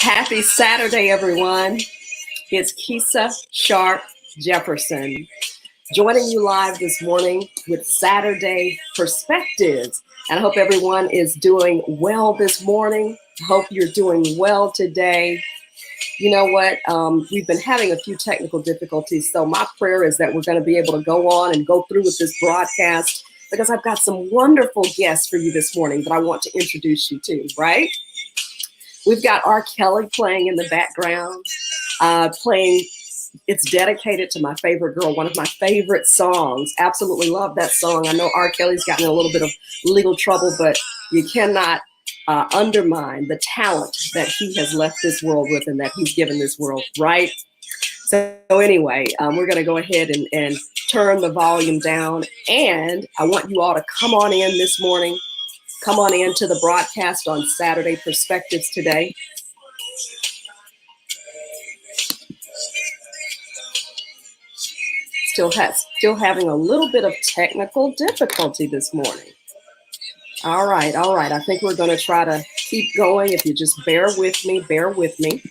Happy Saturday, everyone. It's Keisha Sharp Jefferson joining you live this morning with Saturday Perspectives. And I hope everyone is doing well this morning. I hope you're doing well today. You know what? We've been having a few technical difficulties. So my prayer is that we're going to be able to go on and go through with this broadcast because I've got some wonderful guests for you this morning that I want to introduce you to, right? We've got R. Kelly playing in the background, playing It's Dedicated to My Favorite Girl, one of my favorite songs. Absolutely love that song. I know R. Kelly's gotten in a little bit of legal trouble, but you cannot undermine the talent that he has left this world with and that he's given this world, right? So anyway, we're going to go ahead and turn the volume down. And I want you all to come on in this morning. Come on in to the broadcast on Saturday Perspectives today. Still having a little bit of technical difficulty this morning. All right. I think we're going to try to keep going. If you just bear with me.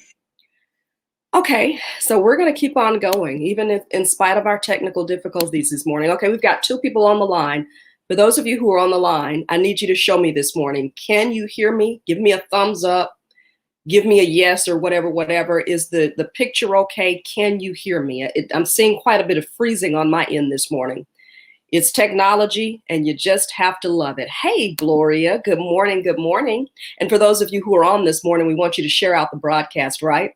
Okay, so we're going to keep on going, even if, in spite of our technical difficulties this morning. Okay, we've got two people on the line. For those of you who are on the line, I need you to show me this morning. Can you hear me? Give me a thumbs up. Give me a yes or whatever. Is the picture okay? Can you hear me? I'm seeing quite a bit of freezing on my end this morning. It's technology, and you just have to love it. Hey, Gloria, good morning. And for those of you who are on this morning, we want you to share out the broadcast, right?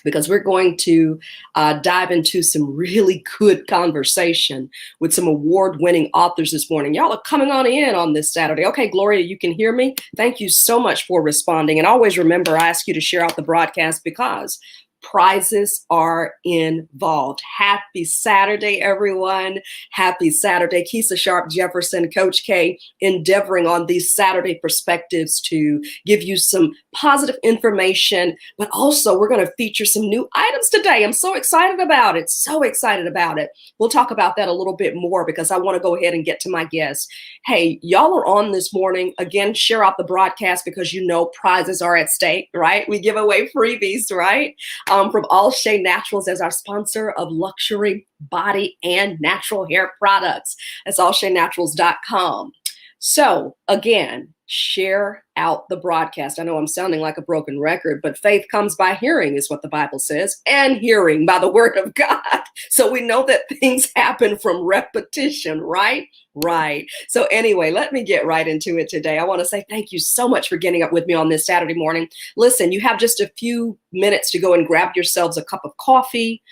Because we're going to dive into some really good conversation with some award-winning authors this morning. Y'all are coming on in on this Saturday. Okay, Gloria, you can hear me? Thank you so much for responding. And always remember, I ask you to share out the broadcast because prizes are involved. Happy Saturday, everyone. Happy Saturday. Keisha Sharp Jefferson, Coach K, endeavoring on these Saturday Perspectives to give you some positive information, but also we're going to feature some new items today. I'm so excited about it. We'll talk about that a little bit more because I want to go ahead and get to my guests. Hey, y'all are on this morning. Again, share out the broadcast because you know prizes are at stake, right? We give away freebies, right? From All Shea Naturals as our sponsor of luxury body and natural hair products. That's allsheanaturals.com. So again, share out the broadcast. I know I'm sounding like a broken record, but faith comes by hearing is what the Bible says, and hearing by the word of God. So we know that things happen from repetition, right? Right. So anyway, let me get right into it today. I want to say thank you so much for getting up with me on this Saturday morning. Listen, you have just a few minutes to go and grab yourselves a cup of coffee,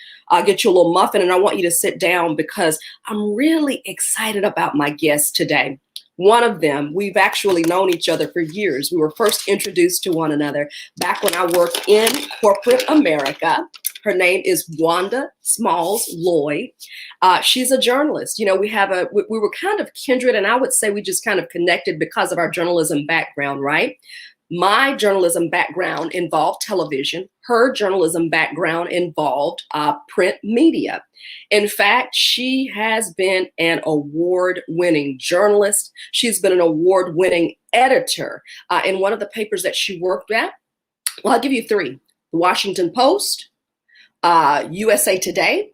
get you a little muffin, and I want you to sit down because I'm really excited about my guest today. One of them, we've actually known each other for years. We were first introduced to one another back when I worked in corporate America. Her name is Wanda Smalls Lloyd. She's a journalist. You know, we were kind of kindred, and I would say we just kind of connected because of our journalism background, right? My journalism background involved television. Her journalism background involved print media. In fact, she has been an award-winning journalist. She's been an award-winning editor in one of the papers that she worked at. Well, I'll give you three: the Washington Post, USA Today,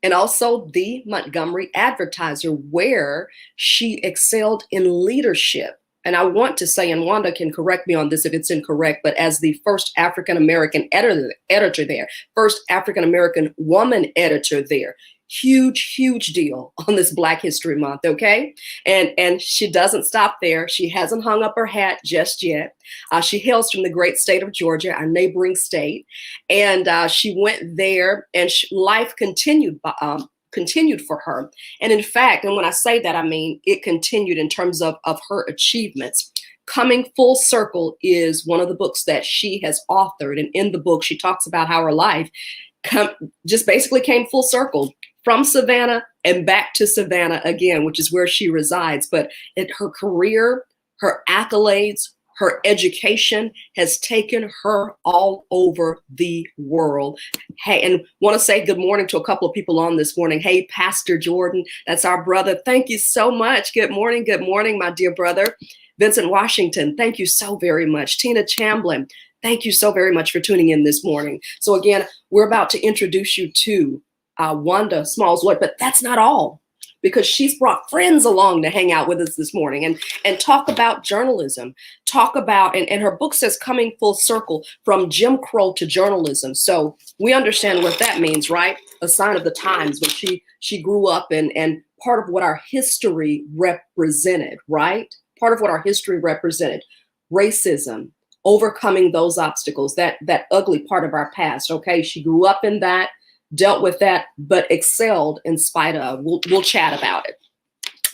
and also the Montgomery Advertiser, where she excelled in leadership. And I want to say, and Wanda can correct me on this if it's incorrect, but as the first African-American editor there, first African-American woman editor there, huge deal on this Black History Month, okay? And she doesn't stop there. She hasn't hung up her hat just yet. She hails from the great state of Georgia, our neighboring state. And she went there and life continued for her. And in fact, and when I say that, I mean, it continued in terms of her achievements. Coming Full Circle is one of the books that she has authored. And in the book, she talks about how her life just basically came full circle from Savannah and back to Savannah again, which is where she resides. But her career, her accolades, Her education has taken her all over the world. Hey, and want to say good morning to a couple of people on this morning. Hey, Pastor Jordan, that's our brother. Thank you so much. Good morning, my dear brother. Vincent Washington, thank you so very much. Tina Chamblin, thank you so very much for tuning in this morning. So again, we're about to introduce you to Wanda Smalls-Lloyd, but that's not all, because she's brought friends along to hang out with us this morning and talk about journalism, talk about, and her book says coming full circle from Jim Crow to journalism. So we understand what that means, right? A sign of the times when she grew up and part of what our history represented, right? Part of what our history represented, racism, overcoming those obstacles, that ugly part of our past, okay? She grew up in that, dealt with that, but excelled in spite of. We'll chat about it.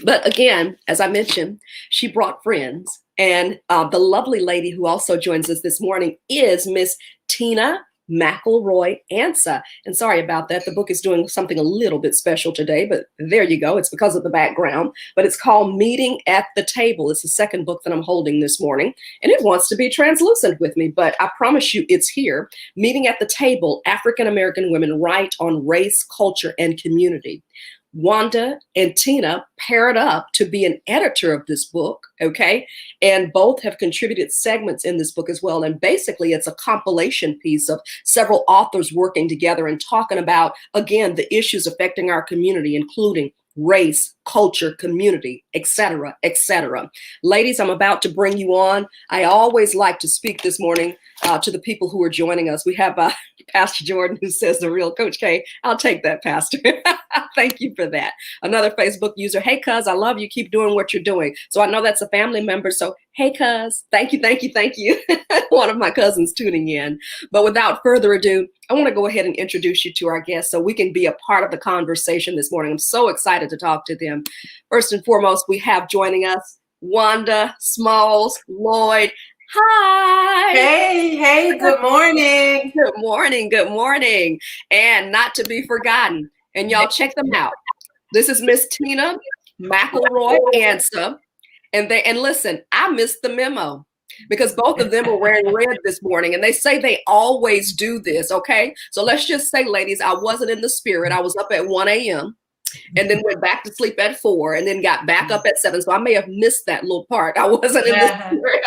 But again, as I mentioned, she brought friends. And the lovely lady who also joins us this morning is Miss Tina McElroy Ansa. And sorry about that. The book is doing something a little bit special today, but there you go. It's because of the background. But it's called Meeting at the Table. It's the second book that I'm holding this morning. And it wants to be translucent with me, but I promise you it's here. Meeting at the Table, African-American Women Write on Race, Culture, and Community. Wanda and Tina paired up to be an editor of this book, okay? And both have contributed segments in this book as well. And basically, it's a compilation piece of several authors working together and talking about, again, the issues affecting our community, including race, culture, community, etc., etc. Ladies, I'm about to bring you on. I always like to speak this morning to the people who are joining us. We have Pastor Jordan who says the real Coach K. I'll take that, Pastor. Thank you for that. Another Facebook user, hey, cuz, I love you. Keep doing what you're doing. So I know that's a family member. So, hey, cuz, thank you, thank you, thank you. One of my cousins tuning in. But without further ado, I want to go ahead and introduce you to our guests so we can be a part of the conversation this morning. I'm so excited to talk to them. First and foremost, we have joining us Wanda Smalls-Lloyd. Hi. Hey, good morning. Good morning, good morning. And not to be forgotten, and y'all check them out. This is Miss Tina McElroy Ansa. And listen, I missed the memo because both of them were wearing red this morning, and they say they always do this, okay? So let's just say, ladies, I wasn't in the spirit. I was up at 1 a.m. and then went back to sleep at 4 and then got back up at 7. So I may have missed that little part. I wasn't in the spirit.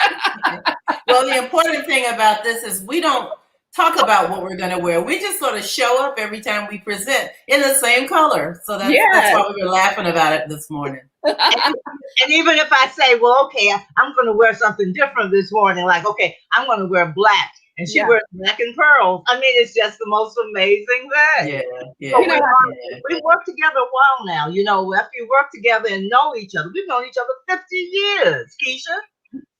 Well, the important thing about this is we don't talk about what we're going to wear. We just sort of show up every time we present in the same color. So that's why we were laughing about it this morning. And even if I say, well, okay, I'm going to wear something different this morning, like, okay, I'm going to wear black. And she wears black and pearls. I mean, it's just the most amazing thing. Yeah. So we work together a while now. You know, after you work together and know each other, we've known each other 50 years, Keisha.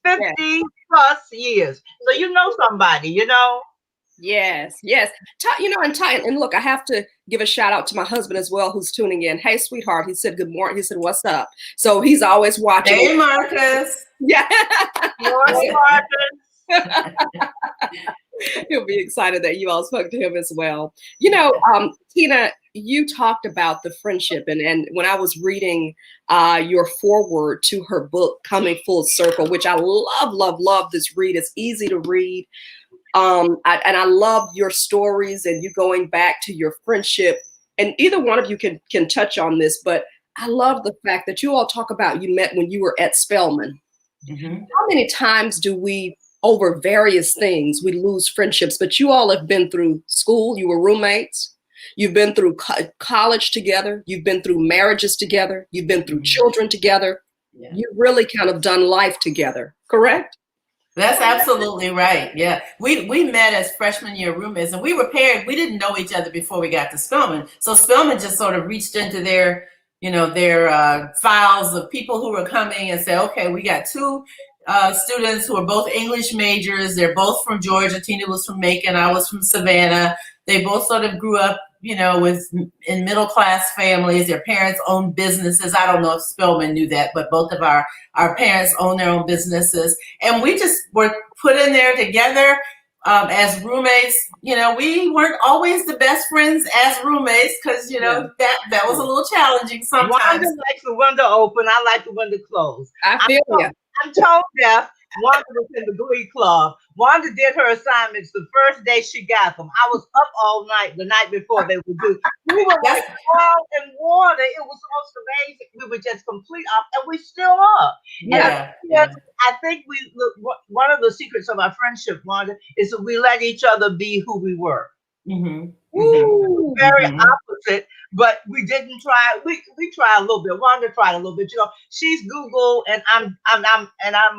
50 plus years. So you know somebody, you know? Yes. And look, I have to give a shout out to my husband as well, who's tuning in. Hey, sweetheart. He said, good morning. He said, what's up? So he's always watching. Hey, Marcus. Yeah. Morning, Marcus. He'll be excited that you all spoke to him as well. You know, Tina, you talked about the friendship, and when I was reading your foreword to her book, Coming Full Circle, which I love this read. It's easy to read. I love your stories and you going back to your friendship. And either one of you can touch on this, but I love the fact that you all talk about you met when you were at Spelman. Mm-hmm. How many times do we, over various things, we lose friendships? But you all have been through school. You were roommates. You've been through college together. You've been through marriages together. You've been through children together. Yeah. You've really kind of done life together, correct? That's absolutely right. Yeah. We met as freshman year roommates, and we were paired. We didn't know each other before we got to Spelman. So Spelman just sort of reached into their files of people who were coming and said, okay, we got two students who are both English majors. They're both from Georgia. Tina was from Macon. I was from Savannah. They both sort of grew up, in middle class families. Their parents owned businesses. I don't know if Spelman knew that, but both of our parents own their own businesses. And we just were put in there together as roommates. We weren't always the best friends as roommates because, that was a little challenging sometimes. Wanda likes the window open. I like the window closed. I feel you. I'm tone deaf, Wanda was in the Glee Club. Wanda did her assignments the first day she got them. I was up all night the night before they were due. We were like oil and water. It was the most amazing. We were just complete off, and we still are. Yeah. And I think one of the secrets of our friendship, Wanda, is that we let each other be who we were. Mm-hmm. Ooh, very opposite, but we didn't try. We tried a little bit. Wanda tried a little bit. You know, she's Google and I'm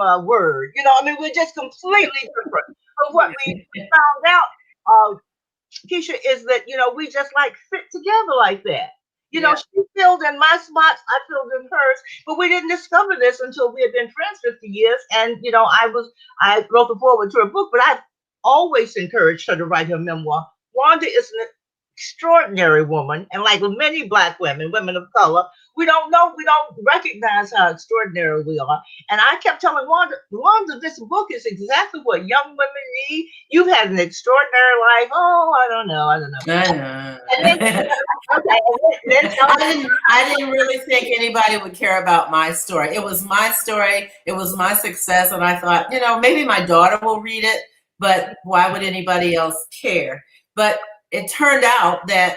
a Word. You know, I mean, we're just completely different. But what we found out, Keisha, is that we just like fit together like that. You know, she filled in my spots, I filled in hers, but we didn't discover this until we had been friends 50 years. And I wrote the foreword to her book, but I've always encouraged her to write her memoir. Wanda is an extraordinary woman, and like many Black women of color, we don't recognize how extraordinary we are. And I kept telling Wanda, this book is exactly what young women need. You've had an extraordinary life. Oh, I don't know. I know. I didn't really think anybody would care about my story. It was my story. It was my success. And I thought, maybe my daughter will read it, but why would anybody else care? But it turned out that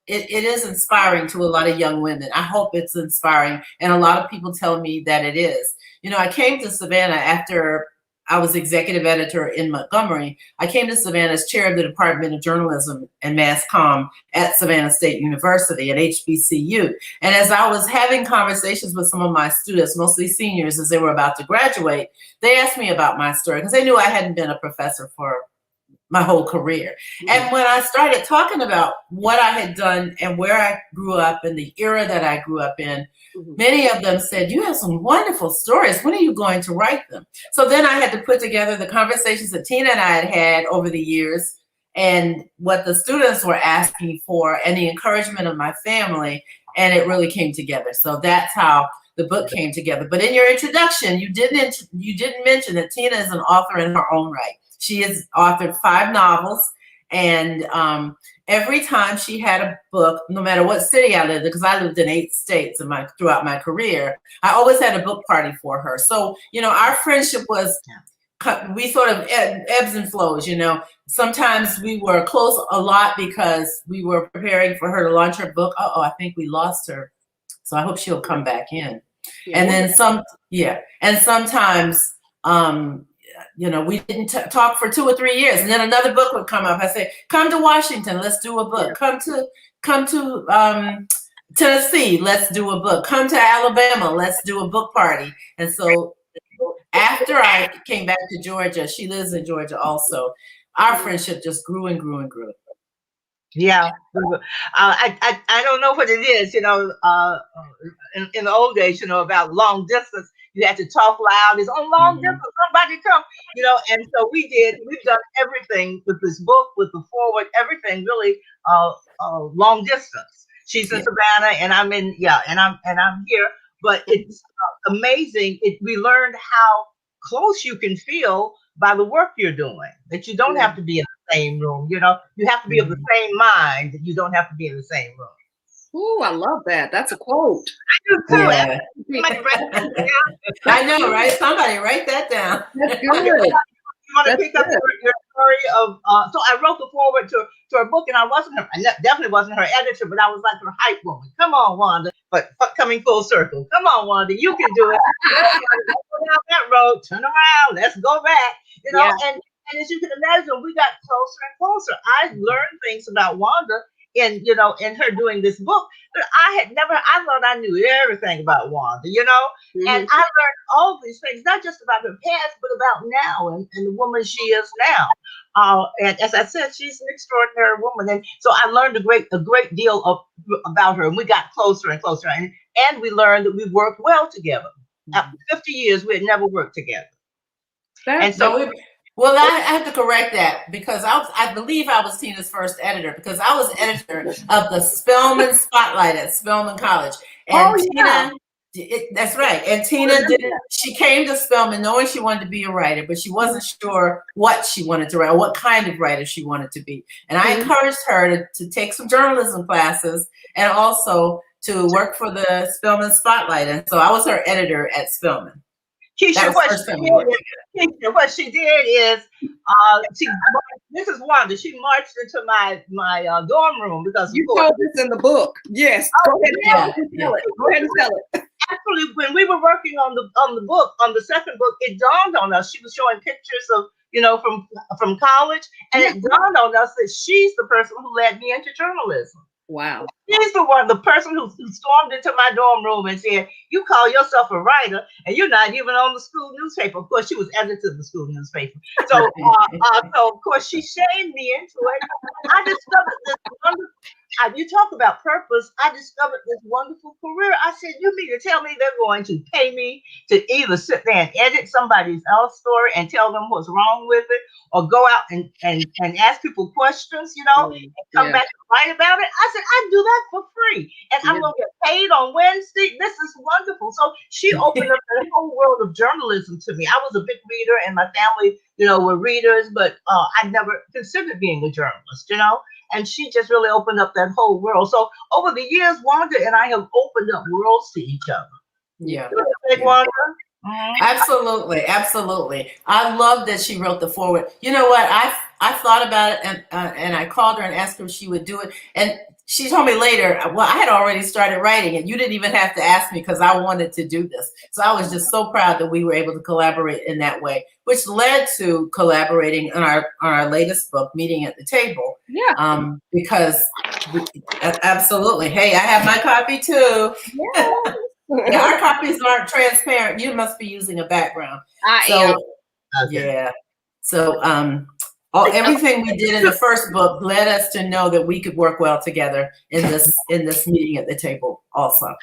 it is inspiring to a lot of young women. I hope it's inspiring. And a lot of people tell me that it is. I came to Savannah after I was executive editor in Montgomery. I came to Savannah as chair of the Department of Journalism and Mass Comm at Savannah State University at HBCU. And as I was having conversations with some of my students, mostly seniors, as they were about to graduate, they asked me about my story because they knew I hadn't been a professor for my whole career. And when I started talking about what I had done and where I grew up and the era that I grew up in, many of them said, you have some wonderful stories. When are you going to write them? So then I had to put together the conversations that Tina and I had had over the years and what the students were asking for and the encouragement of my family. And it really came together. So that's how the book came together. But in your introduction, you didn't mention that Tina is an author in her own right. She has authored 5 novels, and every time she had a book, no matter what city I lived in, because I lived in 8 states throughout my career, I always had a book party for her. So, our friendship was, we sort of ebbs and flows, Sometimes we were close a lot because we were preparing for her to launch her book. I think we lost her. So I hope she'll come back in. Yeah. And then and sometimes, we didn't talk for 2 or 3 years, and then another book would come up. I say, come to Washington, let's do a book. Come to Tennessee, let's do a book. Come to Alabama, let's do a book party. And so after I came back to Georgia, she lives in Georgia also, our friendship just grew and grew and grew. Yeah, I don't know what it is, in the old days, about long distance. You had to talk loud. It's on long distance. Somebody come, and so we've done everything with this book, with the forward, everything really, long distance. She's in Savannah and I'm I'm here, but it's amazing. We learned how close you can feel by the work you're doing, that you don't have to be in the same room. You have to be of the same mind, that you don't have to be in the same room. Ooh, I love that. That's a quote. I do too. Yeah. I know, right? Somebody write that down. That's good. You want to pick up your story of, so I wrote the foreword to her book, and I definitely wasn't her editor, but I was like her hype woman. Come on, Wanda. But coming full circle. Come on, Wanda, you can do it. Let's go down that road, turn around, let's go back. And as you can imagine, we got closer and closer. I learned things about Wanda in her doing this book, but I thought I knew everything about Wanda, and I learned all these things, not just about her past, but about now and the woman she is now. And as I said, she's an extraordinary woman, and so I learned a great deal about her, and we got closer and closer, and we learned that we worked well together. After 50 years, we had never worked together. Well, I have to correct that because I believe I was Tina's first editor, because I was editor of the Spelman Spotlight at Spelman College. And that's right. And Tina she came to Spelman knowing she wanted to be a writer, but she wasn't sure what she wanted to write or what kind of writer she wanted to be. And I encouraged her to take some journalism classes and also to work for the Spelman Spotlight. And so I was her editor at Spelman. That Keisha, was the first time we worked together. Keisha, what she did is, this is Wanda. She marched into my dorm room because of You course. told this in the book. Yes. Go ahead and tell it. Go ahead and tell it. Actually, when we were working on the book, on the second book, it dawned on us. She was showing pictures of, from college, and it dawned on us that she's the person who led me into journalism. Wow. She's the person who stormed into my dorm room and said, "You call yourself a writer, and you're not even on the school newspaper." Of course, she was editor of the school newspaper. So, so of course, she shamed me into it. I discovered this wonderful. You talk about purpose. I discovered this wonderful career. I said, "You mean to tell me they're going to pay me to either sit there and edit somebody else's story and tell them what's wrong with it, or go out and ask people questions, and come back and write about it?" I said, "I do that for free, and I'm going to get paid on Wednesday. This is wonderful." So she opened up the whole world of journalism to me. I was a big reader, and my family, were readers, but I never considered being a journalist, And she just really opened up that whole world. So over the years, Wanda and I have opened up worlds to each other. Yeah. Wanda? Absolutely, absolutely. I love that she wrote the foreword. You know what? I thought about it, and I called her and asked her if she would do it. And she told me later, well, I had already started writing it. You didn't even have to ask me because I wanted to do this. So I was just so proud that we were able to collaborate in that way, which led to collaborating on our latest book, Meeting at the Table. Yeah. Because absolutely. Hey, I have my copy too. Yeah, our copies aren't transparent. You must be using a background. I am. Okay. Yeah. So everything we did in the first book led us to know that we could work well together in this meeting at the table also.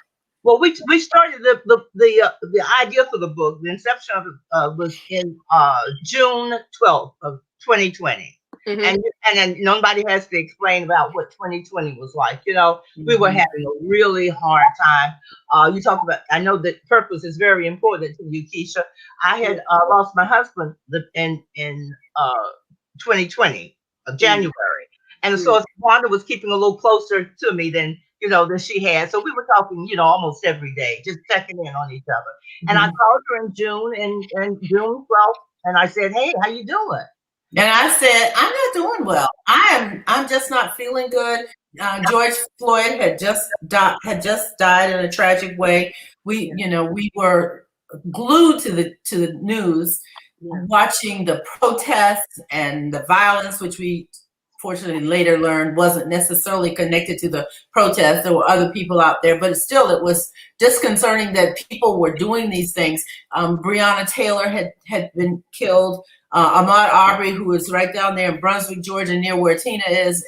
Well, we started the idea for the book. The inception of it was in June 12th of 2020. Mm-hmm. And then nobody has to explain about what 2020 was like. We were having a really hard time. You talk about, I know that purpose is very important to you, Keisha. I had lost my husband in 2020 of January. And so Wanda was keeping a little closer to me than she had. So we were talking, almost every day, just checking in on each other. And I called her in June, and June 12th, and I said, "Hey, how you doing?" And I said, "I'm not doing well. I'm just not feeling good." George Floyd had just died in a tragic way. We were glued to the news, watching the protests and the violence, which we fortunately later learned wasn't necessarily connected to the protests. There were other people out there, but still, it was disconcerting that people were doing these things. Breonna Taylor had been killed. Ahmaud Arbery, who is right down there in Brunswick, Georgia, near where Tina is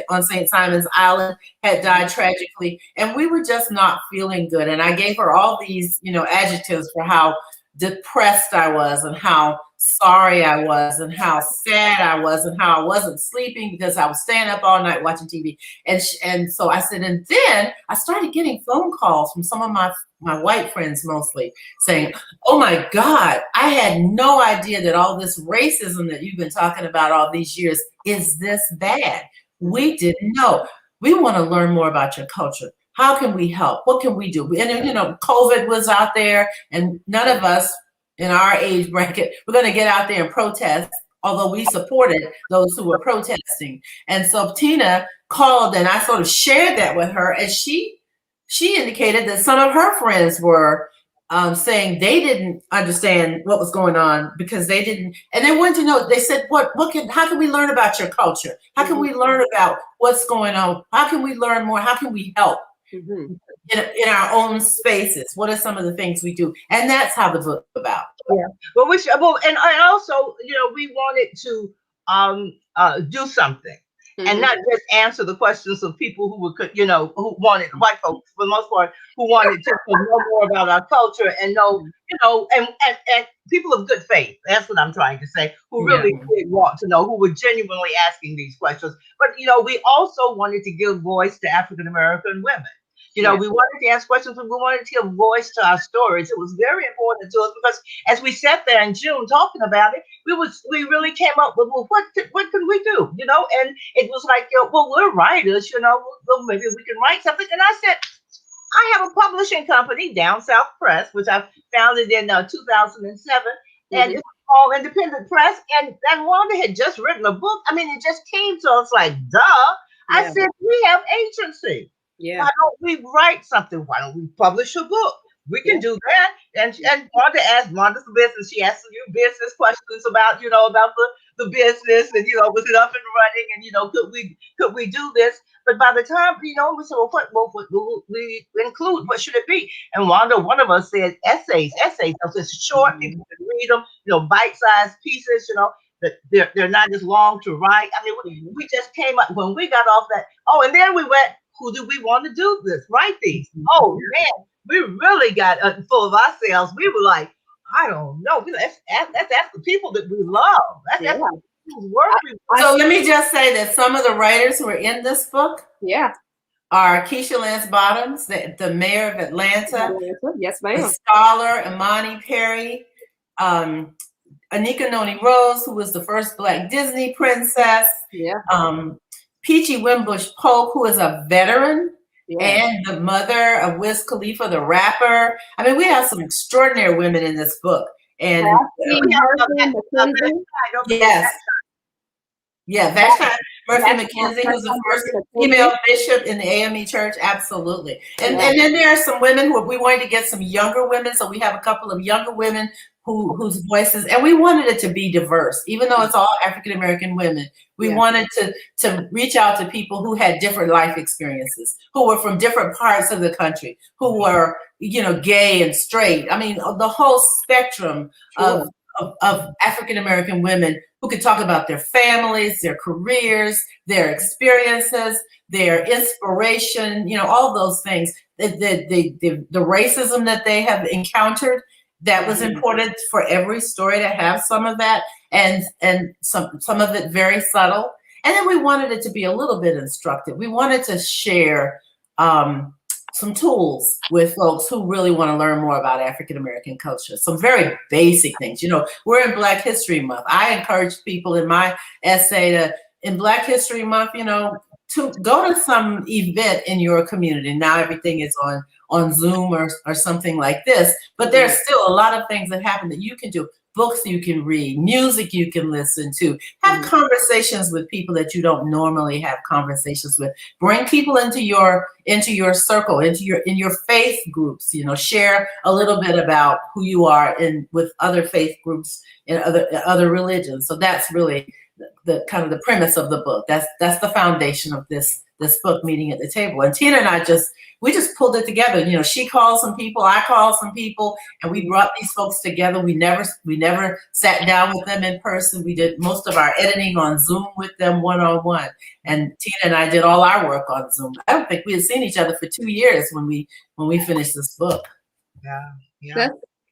on St. Simon's Island, had died tragically. And we were just not feeling good. And I gave her all these, adjectives for how depressed I was and how sorry I was and how sad I was and how I wasn't sleeping because I was staying up all night watching TV. And so I said, and then I started getting phone calls from some of my white friends mostly saying, "Oh my God, I had no idea that all this racism that you've been talking about all these years is this bad. We didn't know. We want to learn more about your culture. How can we help? What can we do?" And COVID was out there, and none of us in our age bracket were going to get out there and protest, although we supported those who were protesting. And so Tina called, and I sort of shared that with her, and she indicated that some of her friends were saying they didn't understand what was going on because they didn't, and they wanted to know. They said, how can we learn about your culture? How can we learn about what's going on? How can we learn more? How can we help in our own spaces? What are some of the things we do? And that's how the book's about. Yeah. Well, and also, we wanted to do something. And not just answer the questions of people who who wanted, white folks for the most part, who wanted to know more about our culture and know, and people of good faith. That's what I'm trying to say, who really did want to know, who were genuinely asking these questions. But, we also wanted to give voice to African-American women. We wanted to ask questions, and we wanted to give voice to our stories. It was very important to us because as we sat there in June talking about it, we really came up with, well, what can we do? And it was like, well, we're writers, well, maybe we can write something. And I said, I have a publishing company, Down South Press, which I founded in 2007, and Mhm. it's all independent press. And Wanda had just written a book. I mean, it just came to us like, duh. I Yeah. said, we have agency. Yeah. Why don't we write something? Why don't we publish a book? We can Yeah. do that. And Wanda's the business. She asked you business questions about, about the business and, was it up and running? And, could we do this? But by the time, we said, well, what will we include? What should it be? And Wanda, one of us said essays. So it's short, Mhm. people can read them, bite-sized pieces, that they're not as long to write. I mean, Mhm. we just came up when we got off that. Oh, and then we went, who do we want to do this? Write these. Oh man, we really got full of ourselves. We were like, I don't know. Let's ask the people that we love. Let's Yeah. ask the people whose work we So let me just say that some of the writers who are in this book Yeah. are Keisha Lance Bottoms, the mayor of Atlanta, Yes, the ma'am. scholar Imani Perry, Anika Noni Rose, who was the first Black Disney princess, Yeah. Peachy Wimbush Polk, who is a veteran, Yeah. and the mother of Wiz Khalifa, the rapper. I mean, we have some extraordinary women in this book. And Kathy Murphy McKenzie. yes. Yeah, Vashti Murphy McKenzie, who's the first female bishop in the AME Church, absolutely. And then there are some women who we wanted to get some younger women, so we have a couple of younger women whose voices, and we wanted it to be diverse, even though it's all African American women. We wanted to reach out to people who had different life experiences, who were from different parts of the country, who were, gay and straight. I mean, the whole spectrum of African American women who could talk about their families, their careers, their experiences, their inspiration, all those things. The racism that they have encountered, that was important for every story to have some of that, and some of it very subtle. And then we wanted it to be a little bit instructive. We wanted to share some tools with folks who really want to learn more about African American culture. Some very basic things. We're in Black History Month. I encourage people in my essay in Black History Month, to go to some event in your community. Now everything is on Zoom or something like this, but there's still a lot of things that happen that you can do. Books you can read, music you can listen to, have conversations with people that you don't normally have conversations with. Bring people into your circle, in your faith groups. Share a little bit about who you are with other faith groups and other religions. So that's really the kind of the premise of the book. That's the foundation of this book, Meeting at the Table. And Tina and I we just pulled it together. She called some people, I called some people, and we brought these folks together. We never sat down with them in person. We did most of our editing on Zoom with them one-on-one. And Tina and I did all our work on Zoom. I don't think we had seen each other for 2 years when we finished this book. Yeah.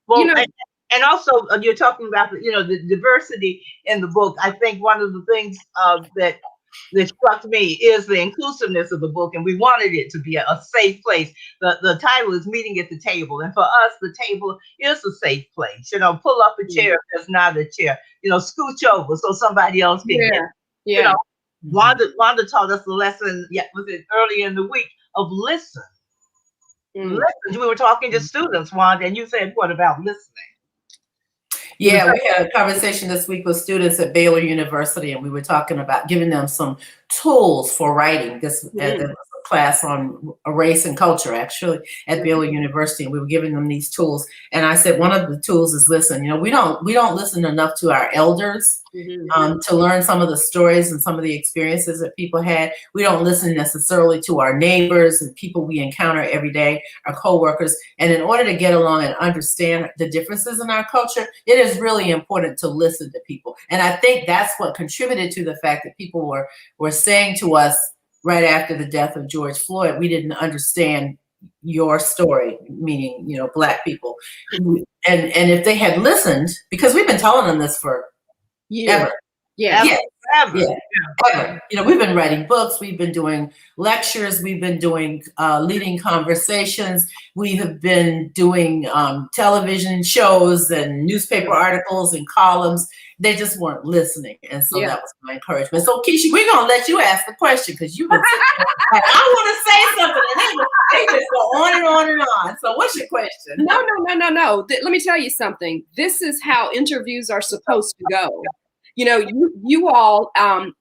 Well, and also you're talking about the diversity in the book. I think one of the things that struck me is the inclusiveness of the book, and we wanted it to be a safe place. The title is Meeting at the Table, and for us, the table is a safe place. Pull up a chair if there's not a chair. Scooch over so somebody else can get. Wanda taught us the lesson. Was it earlier in the week of listen? Listen. We were talking to students, Wanda, and you said, "What about listening?" Yeah, we had a conversation this week with students at Baylor University, and we were talking about giving them some tools for writing. This was a class on race and culture, actually, at Baylor University, and we were giving them these tools. And I said, one of the tools is listen. We don't listen enough to our elders to learn some of the stories and some of the experiences that people had. We don't listen necessarily to our neighbors and people we encounter every day, our coworkers. And in order to get along and understand the differences in our culture, it is really important to listen to people. And I think that's what contributed to the fact that people were saying to us right after the death of George Floyd, we didn't understand your story, meaning, Black people. And if they had listened, because we've been telling them this for ever. Yes. Ever. Yeah, ever. You know, we've been writing books, we've been doing lectures, we've been doing leading conversations, we have been doing television shows and newspaper articles and columns. They just weren't listening, and so that was my encouragement. So, Keisha, we're gonna let you ask the question because you've been sitting there, like, I want to say something, and they just go on and on and on. So, what's your question? No. Let me tell you something. This is how interviews are supposed to go. You know, you all, I'm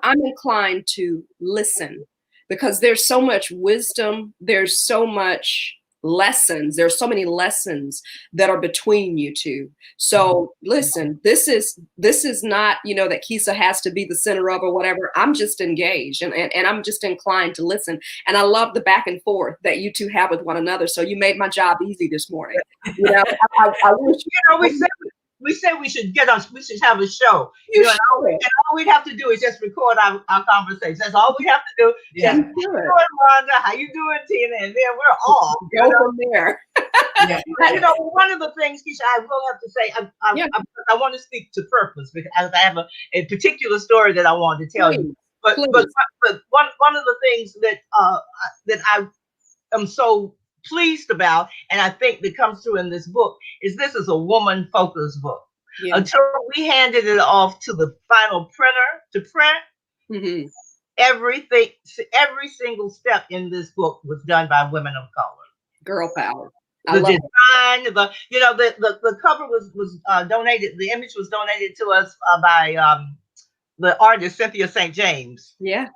inclined to listen because there's so much wisdom. There's so much lessons. There's so many lessons that are between you two. So listen, this is not, you know, that Kisa has to be the center of or whatever. I'm just engaged and I'm just inclined to listen. And I love the back and forth that you two have with one another. So you made my job easy this morning. You know, I wish, You know, we said we should we should have a show. You and all we'd have to do is just record our conversation. That's all we have to do. Yeah. Just, how you doing, Wanda? How you doing, Tina? And then we're off. go from there. You know, one of the things, Keisha, I will have to say, I want to speak to purpose because I have a particular story that I want to tell you. But one of the things that I am so pleased about, and I think that comes through in this book, is this is a woman-focused book. Yeah. Until we handed it off to the final printer to print, everything, every single step in this book was done by women of color. Girl power. The design, the cover was donated. The image was donated to us by the artist Cynthia St. James. Yeah.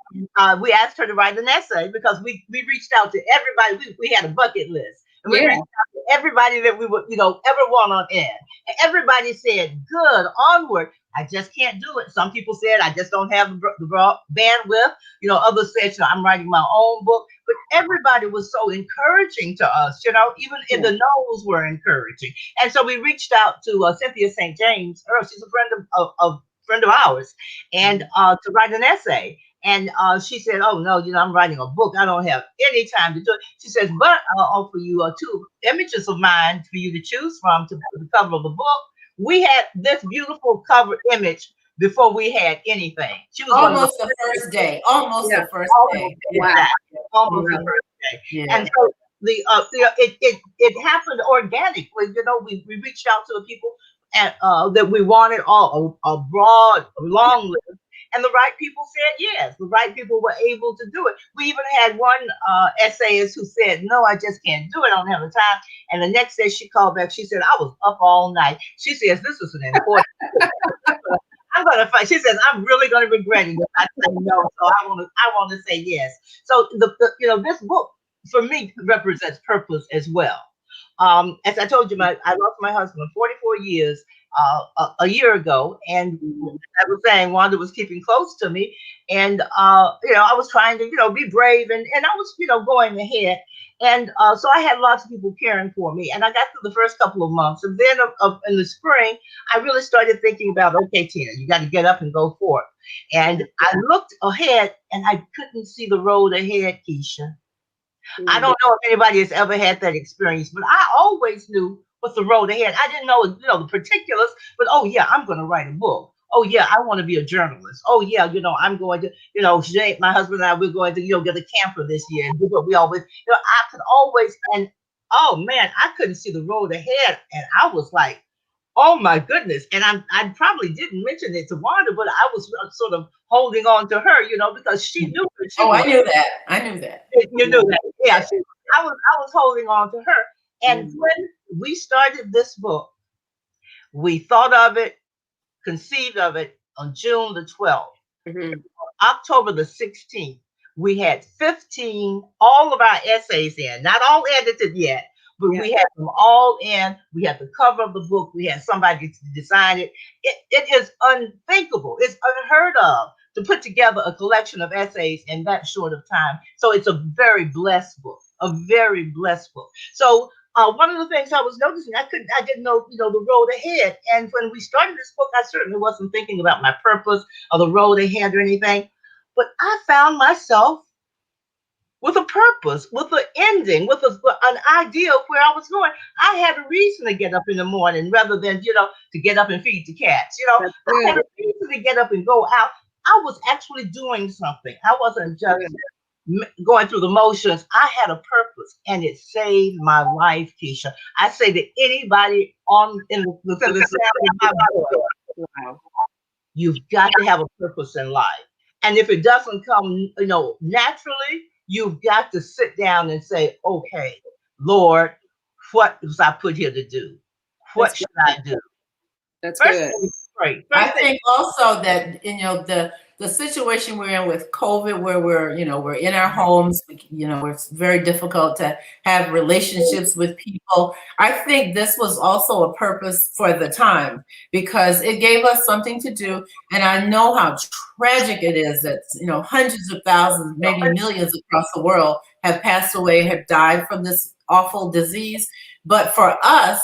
We asked her to write an essay because we reached out to everybody. We had a bucket list. And we reached out to everybody that we would, ever want on air. And everybody said, good, onward. I just can't do it. Some people said, I just don't have the bandwidth. Others said, I'm writing my own book. But everybody was so encouraging to us, even in the no's were encouraging. And so we reached out to Cynthia St. James. She's a friend of ours, and to write an essay. And she said, oh, no, I'm writing a book. I don't have any time to do it. She says, but I'll offer you 2 images of mine for you to choose from to put the cover of the book. We had this beautiful cover image before we had anything. She was almost the first day. Almost the first day. Wow. Almost the first day. Yeah. And so it happened organically. We reached out to the people and that we wanted a broad, long list. And the right people said yes. The right people were able to do it. We even had one essayist who said, no, I just can't do it. I don't have the time. And the next day she called back. She said, I was up all night. She says, this is an important I'm going to fight. She says, I'm really going to regret it if I say no. So I want to say yes. So this book for me represents purpose as well. As I told you, I lost my husband 44 years a year ago, and I was saying Wanda was keeping close to me, and I was trying to be brave, and I was going ahead, and so I had lots of people caring for me, and I got through the first couple of months, and then in the spring I really started thinking about, okay, Tina, you got to get up and go forth, and I looked ahead, and I couldn't see the road ahead, Keisha. I don't know if anybody has ever had that experience, but I always knew what's the road ahead. I didn't know, the particulars, but oh yeah, I'm going to write a book. Oh yeah, I want to be a journalist. Oh yeah, I'm going to, Jay, my husband and I, we're going to, get a camper this year. And we always, I could always, and oh man, I couldn't see the road ahead. And I was like, oh my goodness. And I probably didn't mention it to Wanda, but I was sort of holding on to her, because she knew that I knew that. I knew that. You knew that. Yeah. I was holding on to her. And when we started this book, we thought of it, conceived of it on June the 12th. October the 16th, we had 15, all of our essays in, not all edited yet, but we had them all in. We had the cover of the book. We had somebody to design it. It is unthinkable. It's unheard of to put together a collection of essays in that short of time. So it's a very blessed book, a very blessed book. So one of the things I was noticing, I didn't know, the road ahead. And when we started this book, I certainly wasn't thinking about my purpose or the road ahead or anything. But I found myself with a purpose, with an ending, with an idea of where I was going. I had a reason to get up in the morning rather than, to get up and feed the cats. I had a reason to get up and go out. I was actually doing something. I wasn't just going through the motions. I had a purpose, and it saved my life, Keisha. I say to anybody on in within the sound of my voice, Wow. you've got to have a purpose in life. And if it doesn't come, naturally, you've got to sit down and say, okay, Lord, what was I put here to do? That's What good. should I do? That's First good. thing, pray. I First thing, think also that the situation we're in with COVID, where we're in our homes, it's very difficult to have relationships with people. I think this was also a purpose for the time because it gave us something to do. And I know how tragic it is that hundreds of thousands, maybe millions across the world have passed away, have died from this awful disease. But for us,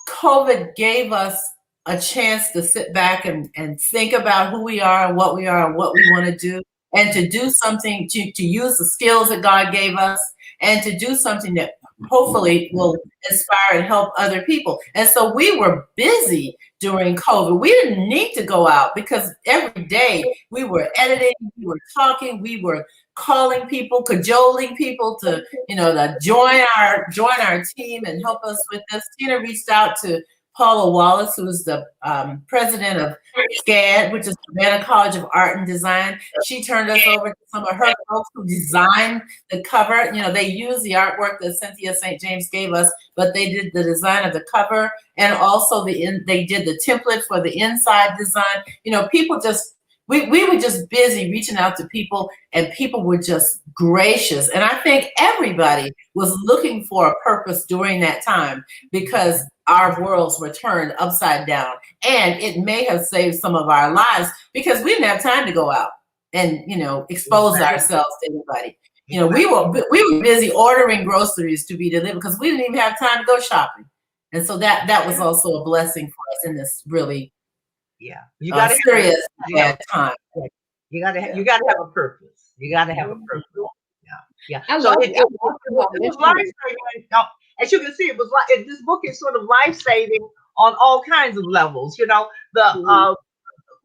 COVID gave us a chance to sit back and think about who we are and what we are and what we want to do, and to do something, to use the skills that God gave us, and to do something that hopefully will inspire and help other people. And so we were busy during COVID. We didn't need to go out because every day we were editing, we were talking, we were calling people, cajoling people to join our team and help us with this. Tina reached out to Paula Wallace, who is the president of SCAD, which is Savannah College of Art and Design. She turned us over to some of her folks who designed the cover. They used the artwork that Cynthia St. James gave us, but they did the design of the cover, and also they did the template for the inside design. People just we were just busy reaching out to people, and people were just gracious. And I think everybody was looking for a purpose during that time because our worlds were turned upside down. And it may have saved some of our lives because we didn't have time to go out and, expose ourselves to anybody. We were busy ordering groceries to be delivered because we didn't even have time to go shopping. And so that was also a blessing for us in this really you got to serious bad time. You got to have a purpose. You got to have a purpose. Yeah. I So love it was life-saving. As you can see, it was like this book is sort of life-saving on all kinds of levels.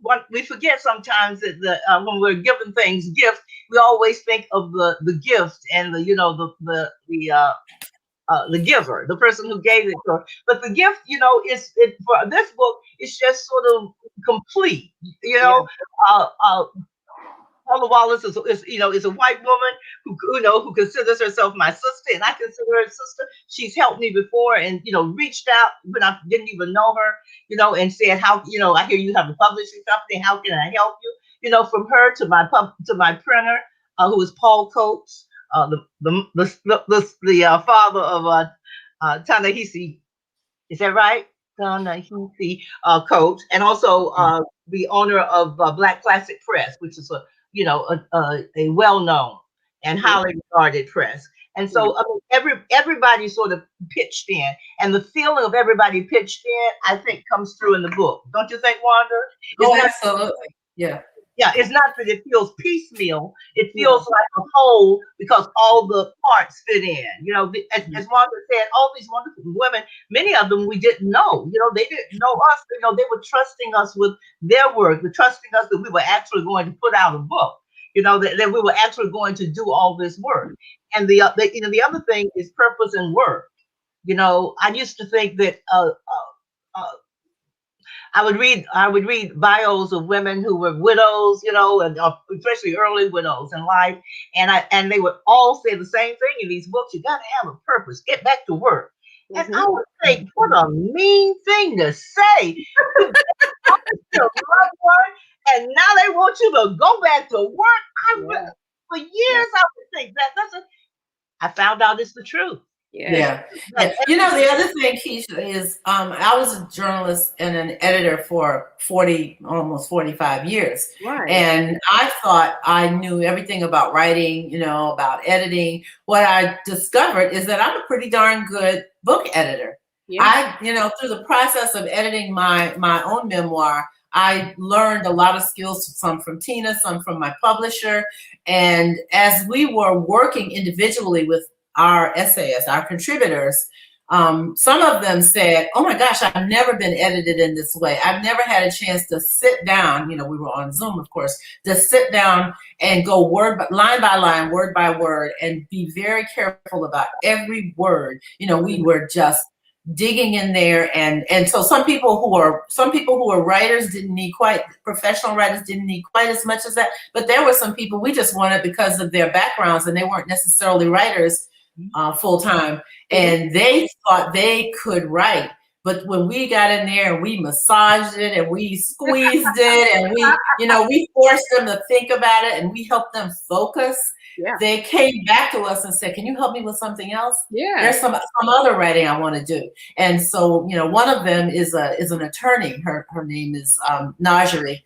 What we forget sometimes that when we're given things gifts, we always think of the gift and the giver, the person who gave it to her. But the gift, for this book, it's just sort of complete. Paula Wallace is a white woman who considers herself my sister, and I consider her sister. She's helped me before, and reached out when I didn't even know her, and said, "How I hear you have a publishing company. How can I help you?" From her to my printer, who is Paul Coates, the father of Ta-Nehisi. Is that right? Ta-Nehisi Coates, and also the owner of Black Classic Press, which is a well-known and highly regarded press. And so everybody sort of pitched in, and the feeling of everybody pitched in, I think, comes through in the book. Don't you think, Wanda? Absolutely. Yeah. Yeah, it's not that it feels piecemeal. It feels like a whole because all the parts fit in. As Wanda said, all these wonderful women, many of them we didn't know. They didn't know us. They were trusting us with their work, but trusting us that we were actually going to put out a book. That we were actually going to do all this work. And the other thing is purpose and work. I used to think that I would read bios of women who were widows, and especially early widows in life, and they would all say the same thing in these books. You got to have a purpose. Get back to work. And I would think, what a mean thing to say. And now they want you to go back to work. For years, I would think that. I found out it's the truth. Yeah. The other thing, Keisha, is I was a journalist and an editor for almost 45 years. Right. And I thought I knew everything about writing, about editing. What I discovered is that I'm a pretty darn good book editor. Yeah. Through the process of editing my own memoir, I learned a lot of skills, some from Tina, some from my publisher. And as we were working individually with our essayists, our contributors, some of them said, oh my gosh, I've never been edited in this way. I've never had a chance to sit down, we were on Zoom, of course, to sit down and go line by line, word by word, and be very careful about every word. We were just digging in there, and so some people who are writers professional writers didn't need quite as much as that, but there were some people we just wanted because of their backgrounds, and they weren't necessarily writers full time, and they thought they could write. But when we got in there and we massaged it and we squeezed it and we forced them to think about it and we helped them focus, they came back to us and said, can you help me with something else? There's some other writing I want to do. And so, one of them is an attorney. Her name is Najari,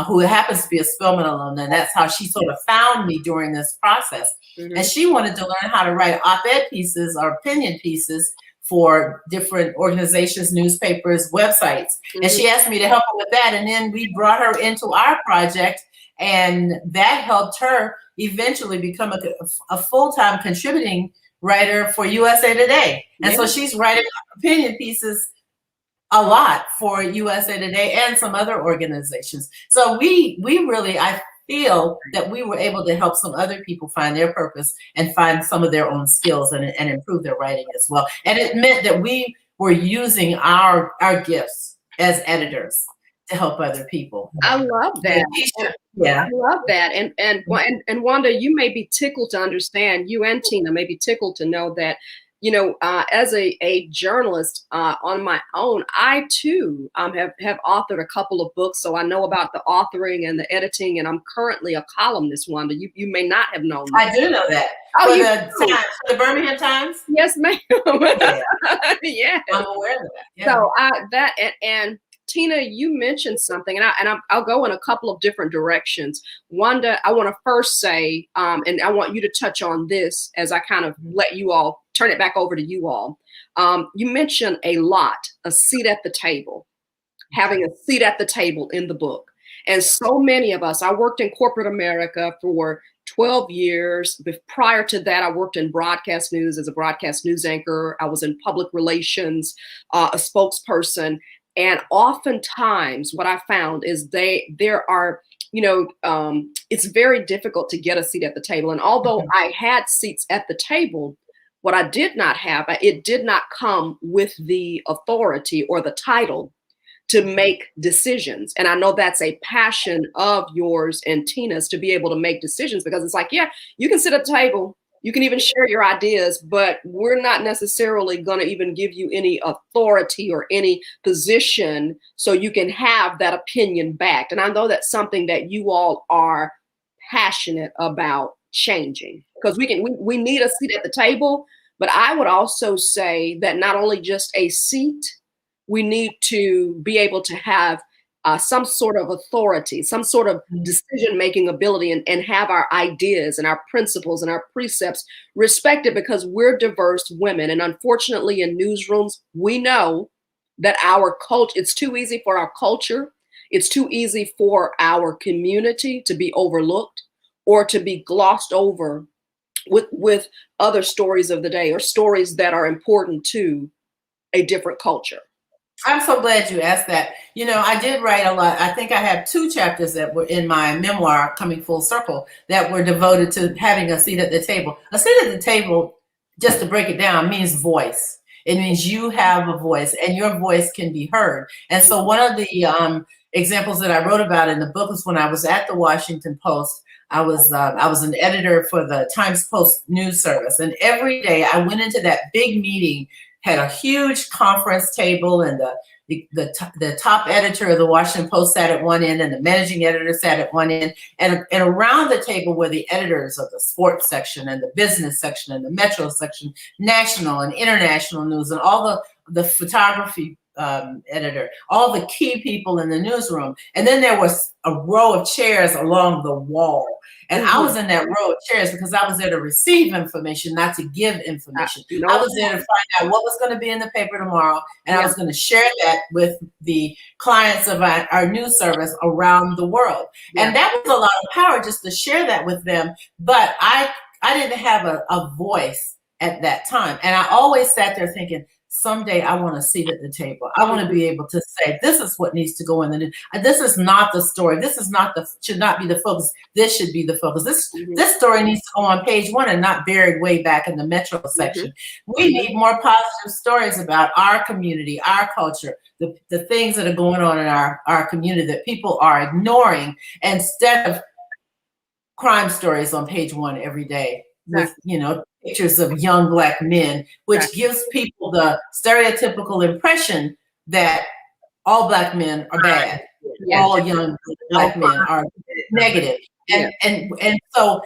who happens to be a Spelman alum, and that's how she sort of found me during this process. And she wanted to learn how to write op-ed pieces or opinion pieces for different organizations, newspapers, websites. And she asked me to help her with that. And then we brought her into our project, and that helped her eventually become a full-time contributing writer for USA Today. And so she's writing opinion pieces a lot for USA Today and some other organizations. So we really, I feel that we were able to help some other people find their purpose and find some of their own skills and improve their writing as well. And it meant that we were using our gifts as editors to help other people. I love that. Yeah, I love that. And Wanda, you may be tickled to understand. You and Tina may be tickled to know that, as a journalist on my own, I too have authored a couple of books, so I know about the authoring and the editing. And I'm currently a columnist, Wanda. You may not have known that. I do know that. For the Birmingham Times. Yes, ma'am. Yeah. I'm aware of that. Yeah. So and Tina, you mentioned something, and I'll go in a couple of different directions. Wanda, I want to first say, and I want you to touch on this as I kind of let you all turn it back over to you all. You mentioned a seat at the table, having a seat at the table in the book. And so many of us, I worked in corporate America for 12 years. Prior to that, I worked in broadcast news as a broadcast news anchor. I was in public relations, a spokesperson. And oftentimes what I found is there are, it's very difficult to get a seat at the table. And although I had seats at the table, what I did not have, it did not come with the authority or the title to make decisions. And I know that's a passion of yours and Tina's, to be able to make decisions, because it's like, yeah, you can sit at the table, you can even share your ideas, but we're not necessarily going to even give you any authority or any position so you can have that opinion backed. And I know that's something that you all are passionate about changing, because we need a seat at the table. But I would also say that not only just a seat, we need to be able to have some sort of authority, some sort of decision-making ability, and have our ideas and our principles and our precepts respected, because we're diverse women. And unfortunately, in newsrooms, we know that our culture, it's too easy for our culture, it's too easy for our community to be overlooked or to be glossed over with other stories of the day or stories that are important to a different culture. I'm so glad you asked that. I did write a lot. I think I have 2 chapters that were in my memoir, Coming Full Circle, that were devoted to having a seat at the table. A seat at the table, just to break it down, means voice. It means you have a voice and your voice can be heard. And so one of the examples that I wrote about in the book was when I was at the Washington Post. I was an editor for the Times Post news service. And every day I went into that big meeting, had a huge conference table, and the top editor of the Washington Post sat at one end, and the managing editor sat at one end, and around the table were the editors of the sports section and the business section and the metro section, national and international news, and all the photography editor, all the key people in the newsroom. And then there was a row of chairs along the wall. And I was in that row of chairs because I was there to receive information, not to give information. I was there to find out what was going to be in the paper tomorrow, and I was going to share that with the clients of our news service around the world. And that was a lot of power, just to share that with them. But I didn't have a voice at that time. And I always sat there thinking, someday I want a seat at the table. I want to be able to say, this is what needs to go in the news. This is not the story. This is not should not be the focus. This should be the focus. This story needs to go on page one and not buried way back in the metro section. We need more positive stories about our community, our culture, the things that are going on in our community that people are ignoring, instead of crime stories on page one every day with, pictures of young Black men, which gives people the stereotypical impression that all Black men are bad. All young Black men are negative. And so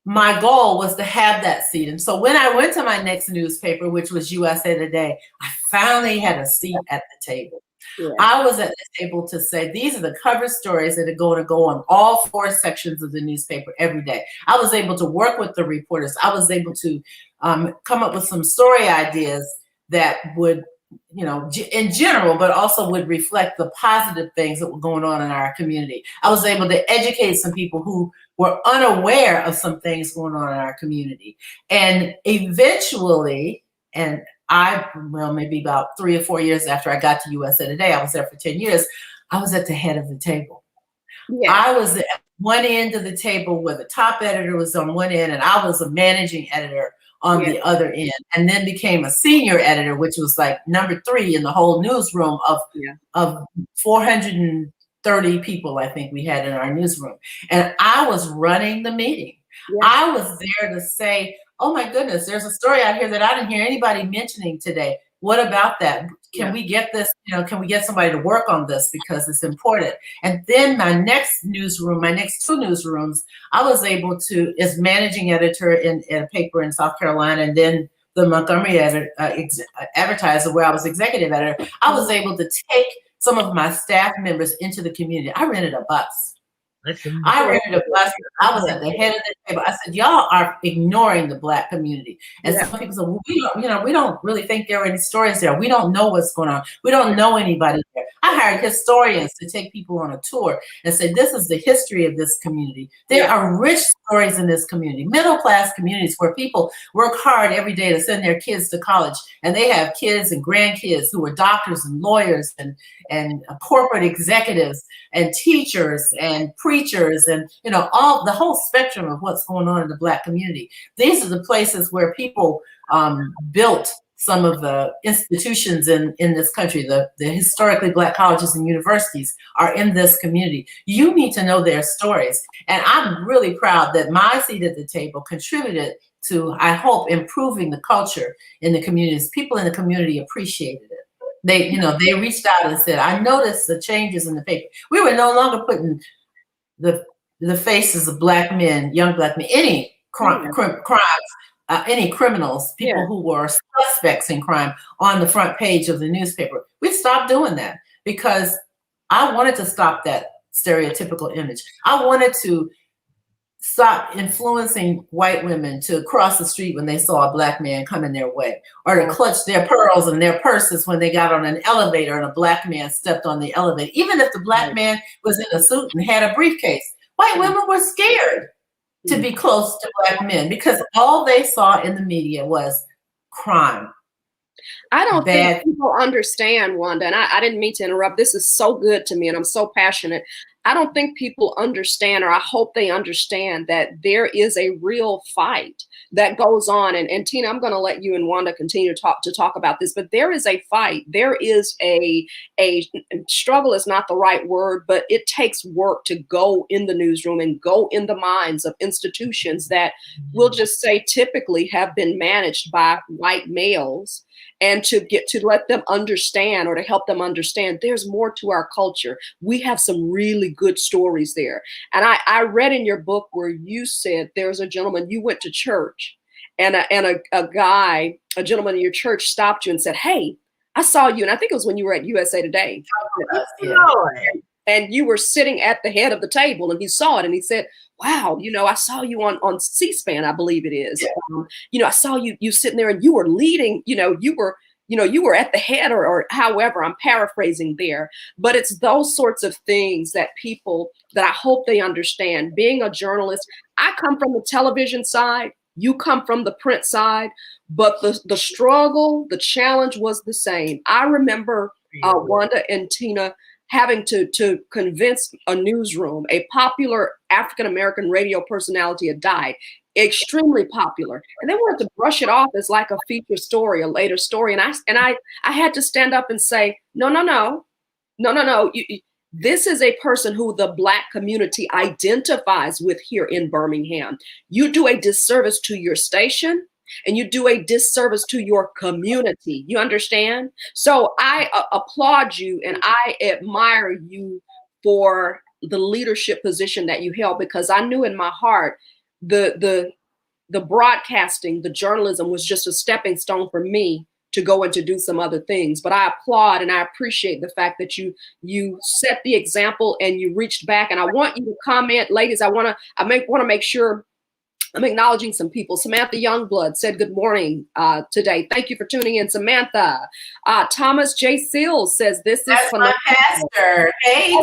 my goal was to have that seat. And so when I went to my next newspaper, which was USA Today, I finally had a seat at the table. Yeah. I was at the table to say, these are the cover stories that are going to go on all 4 sections of the newspaper every day. I was able to work with the reporters. I was able to come up with some story ideas that would, in general, but also would reflect the positive things that were going on in our community. I was able to educate some people who were unaware of some things going on in our community. And eventually, and maybe about 3 or 4 years after I got to USA Today, I was there for 10 years, I was at the head of the table. Yeah. I was at one end of the table where the top editor was on one end, and I was a managing editor on the other end, and then became a senior editor, which was like number 3 in the whole newsroom of 430 people, I think we had in our newsroom. And I was running the meeting. Yeah. I was there to say, oh my goodness, there's a story out here that I didn't hear anybody mentioning today. What about that? Can we get this, can we get somebody to work on this because it's important? And then my next 2 newsrooms, I was able to, as managing editor in a paper in South Carolina, and then the Montgomery Advertiser, where I was executive editor, I was able to take some of my staff members into the community. I rented a bus. I rented a bus. I was at the head of the table. I said, y'all are ignoring the Black community. And some people said, well, we don't really think there are any stories there. We don't know what's going on. We don't know anybody there. I hired historians to take people on a tour and say, this is the history of this community. There are rich stories in this community, middle-class communities where people work hard every day to send their kids to college. And they have kids and grandkids who are doctors and lawyers and corporate executives and teachers and preachers and, all the whole spectrum of what's going on in the Black community. These are the places where people built some of the institutions in this country. The historically Black colleges and universities are in this community. You need to know their stories. And I'm really proud that my seat at the table contributed to, I hope, improving the culture in the communities. People in the community appreciated it. They reached out and said, I noticed the changes in the paper. We were no longer putting the faces of Black men, young Black men, any crimes, any criminals, people who were suspects in crime on the front page of the newspaper. We stopped doing that because I wanted to stop that stereotypical image. I wanted to stop influencing white women to cross the street when they saw a Black man coming their way, or to clutch their pearls in their purses when they got on an elevator and a Black man stepped on the elevator. Even if the Black man was in a suit and had a briefcase, white women were scared to be close to Black men because all they saw in the media was crime. I don't think people understand, Wanda, and I didn't mean to interrupt. This is so good to me, and I'm so passionate. I don't think people understand, or I hope they understand, that there is a real fight that goes on. And Tina, I'm going to let you and Wanda continue to talk about this, but there is a fight. There is a struggle is not the right word, but it takes work to go in the newsroom and go in the minds of institutions that we'll just say typically have been managed by white males, and to let them understand, or to help them understand there's more to our culture. We have some really good stories there. And I read in your book where you said there's a gentleman, you went to church, and a gentleman in your church stopped you and said, hey, I saw you. And I think it was when you were at USA Today. And you were sitting at the head of the table, and he saw it and he said, wow, I saw you on C-SPAN, I believe it is. Yeah. I saw you sitting there and you were leading, you were at the head, or however, I'm paraphrasing there. But it's those sorts of things that I hope they understand. Being a journalist, I come from the television side. You come from the print side, but the struggle, the challenge was the same. I remember Wanda and Tina having to convince a newsroom, a popular African-American radio personality had died, extremely popular. And they wanted to brush it off as like a feature story, a later story. And I had to stand up and say, no. This is a person who the Black community identifies with here in Birmingham. You do a disservice to your station and you do a disservice to your community. You understand? So I applaud you and I admire you for the leadership position that you held, because I knew in my heart the broadcasting, the journalism was just a stepping stone for me to go and to do some other things. But I applaud and I appreciate the fact that you set the example and you reached back. And I want you to comment, ladies. I want to make sure I'm acknowledging some people. Samantha Youngblood said good morning today. Thank you for tuning in, Samantha. Thomas J. Seals says this is my pastor. Hey,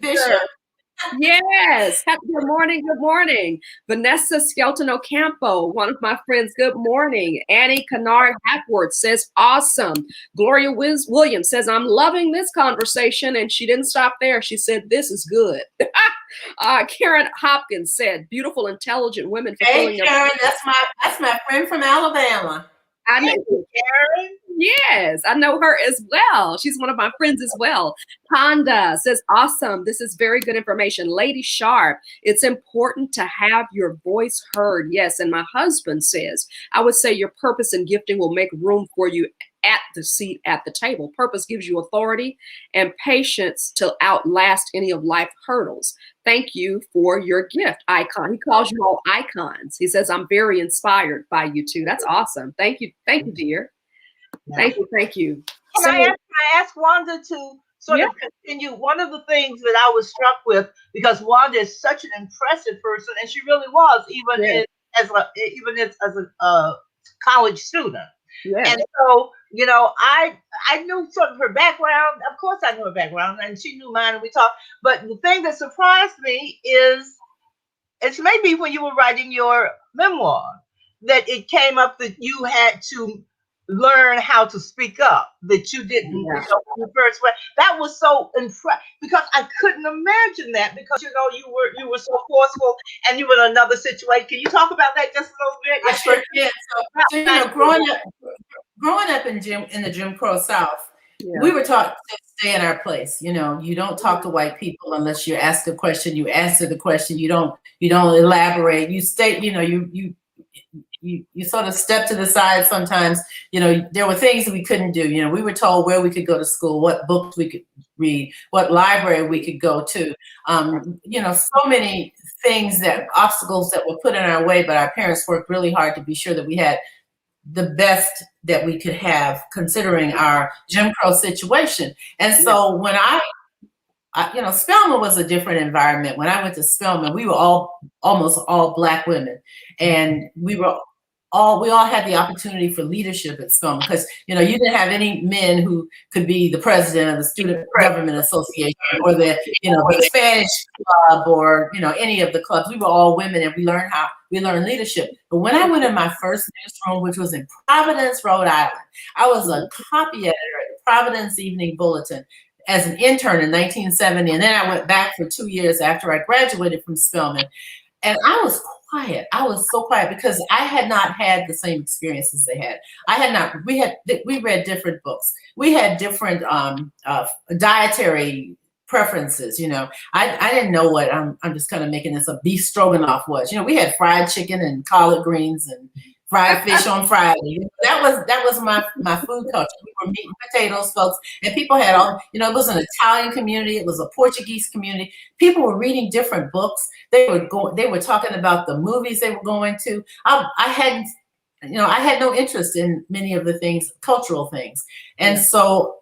Bishop. Yes. Good morning. Good morning. Vanessa Skelton Ocampo, one of my friends. Good morning. Annie Kennard Hackworth says awesome. Gloria Williams says I'm loving this conversation, and she didn't stop there. She said this is good. Karen Hopkins said beautiful, intelligent women. Hey, Karen, that's my friend from Alabama. I know Karen. Yes, I know her as well. She's one of my friends as well. Panda says, awesome. This is very good information. Lady Sharp, it's important to have your voice heard. Yes. And my husband says, I would say your purpose and gifting will make room for you at the seat at the table. Purpose gives you authority and patience to outlast any of life hurdles. Thank you for your gift, icon. He calls you all icons. He says, I'm very inspired by you too. That's awesome. Thank you. Thank you, dear. Thank you. Thank you. Can I ask Wanda to sort of continue? One of the things that I was struck with, because Wanda is such an impressive person, and she really was, even as a college student. Yeah. And so, I knew sort of her background. Of course, I knew her background, and she knew mine, and we talked. But the thing that surprised me is, it's maybe when you were writing your memoir that it came up that you had to learn how to speak up, that you didn't when you first went. That was so impressive, because I couldn't imagine that, because you were so forceful and you were in another situation. Can you talk about that just a little bit? I sure can. So growing up in the Jim Crow South, we were taught to stay in our place. You don't talk to white people unless you ask a question. You answer the question. You don't elaborate. You stay. You sort of step to the side sometimes. There were things that we couldn't do. We were told where we could go to school, what books we could read, what library we could go to. So many things, obstacles that were put in our way, but our parents worked really hard to be sure that we had the best that we could have, considering our Jim Crow situation. And so when Spelman was a different environment. When I went to Spelman, we were almost all Black women, and we all had the opportunity for leadership at Spelman, because you didn't have any men who could be the president of the Student Government Association or the Spanish club or any of the clubs. We were all women, and we learned leadership. But when I went in my first newsroom, which was in Providence, Rhode Island, I was a copy editor at the Providence Evening Bulletin as an intern in 1970, and then I went back for 2 years after I graduated from Spelman. And I was quiet. I was so quiet because I had not had the same experiences they had. We read different books. We had different dietary preferences. I didn't know what, I'm just kind of making this up, beef stroganoff was. We had fried chicken and collard greens and fried fish on Friday. That was my food culture. We were meat and potatoes, folks, and people had all. It was an Italian community. It was a Portuguese community. People were reading different books. They were talking about the movies they were going to. I had no interest in many of the things, cultural things, and so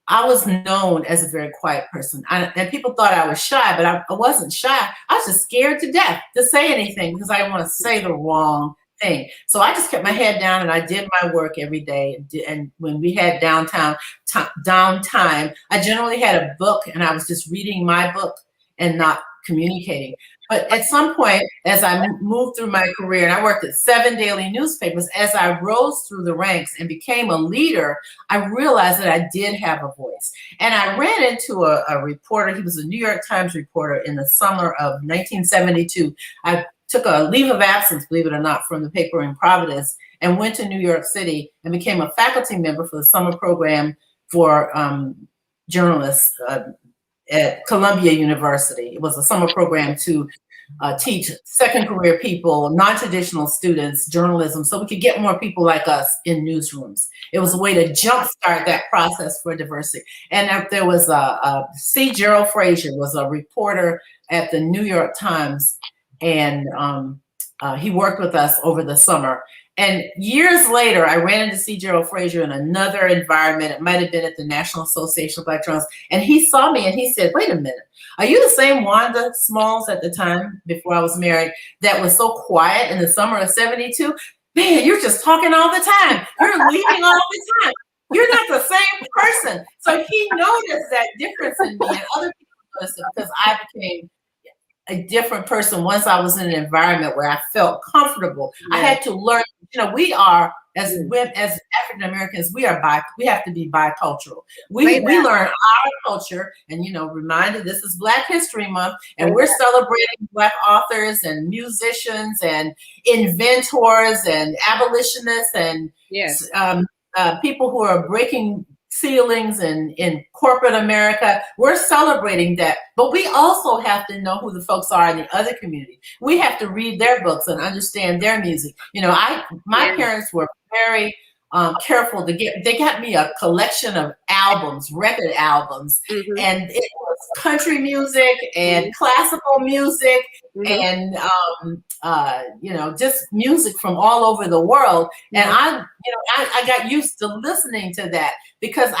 I was known as a very quiet person, and people thought I was shy, but I wasn't shy. I was just scared to death to say anything because I didn't want to say the wrong thing. So I just kept my head down and I did my work every day. And when we had downtime, I generally had a book and I was just reading my book and not communicating. But at some point, as I moved through my career, and I worked at 7 daily newspapers, as I rose through the ranks and became a leader, I realized that I did have a voice. And I ran into a reporter. He was a New York Times reporter in the summer of 1972. I took a leave of absence, believe it or not, from the paper in Providence and went to New York City and became a faculty member for the summer program for journalists at Columbia University. It was a summer program to teach second career people, non-traditional students, journalism, so we could get more people like us in newsrooms. It was a way to jumpstart that process for diversity. And there was C. Gerald Frazier was a reporter at the New York Times, and he worked with us over the summer. And years later, I ran into C. Gerald Frazier in another environment. It might have been at the National Association of Black Journalists. And he saw me and he said, wait a minute, are you the same Wanda Smalls at the time before I was married that was so quiet in the summer of 72? Man, you're just talking all the time. You're leading all the time. You're not the same person. So he noticed that difference in me, and other people noticed it because I became a different person once I was in an environment where I felt comfortable. Yeah. I had to learn, we are, as women, as African Americans, we have to be bicultural. We learn our culture, and reminded this is Black History Month, and we're celebrating Black authors and musicians and inventors and abolitionists and people who are breaking ceilings in corporate America. We're celebrating that, but we also have to know who the folks are in the other community. We have to read their books and understand their music. My parents were very careful they got me a collection of albums, record albums, and it was country music and classical music and just music from all over the world. And I got used to listening to that because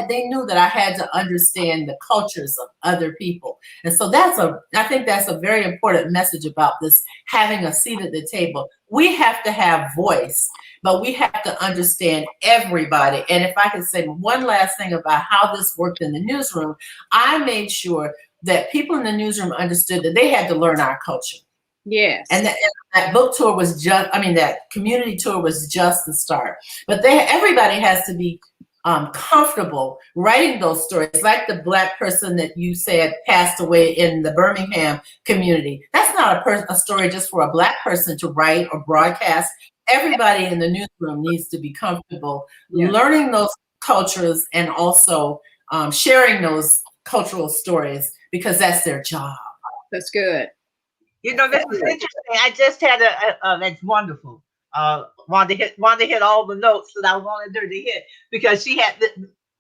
they knew that I had to understand the cultures of other people. And so I think that's a very important message about this, having a seat at the table. We have to have voice, but we have to understand everybody. And if I could say one last thing about how this worked in the newsroom, I made sure that people in the newsroom understood that they had to learn our culture. Yes. And that book tour was that community tour was just the start. But everybody has to be comfortable writing those stories, like the Black person that you said passed away in the Birmingham community. That's not a story just for a Black person to write or broadcast. Everybody in the newsroom needs to be comfortable learning those cultures and also sharing those cultural stories, because that's their job. That's good. This is interesting. I just had that's wonderful. Wanda hit all the notes that I wanted her to hit, because she had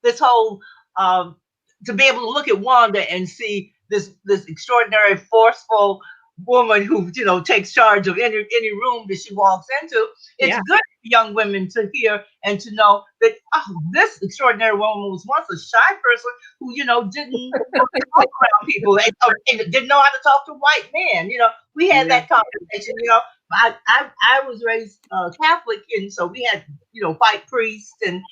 this whole to be able to look at Wanda and see this extraordinary, forceful woman who takes charge of any room that she walks into. It's good for young women to hear and to know that this extraordinary woman was once a shy person who didn't talk around people and didn't know how to talk to white men. We had that conversation. I was raised Catholic, and so we had white priests and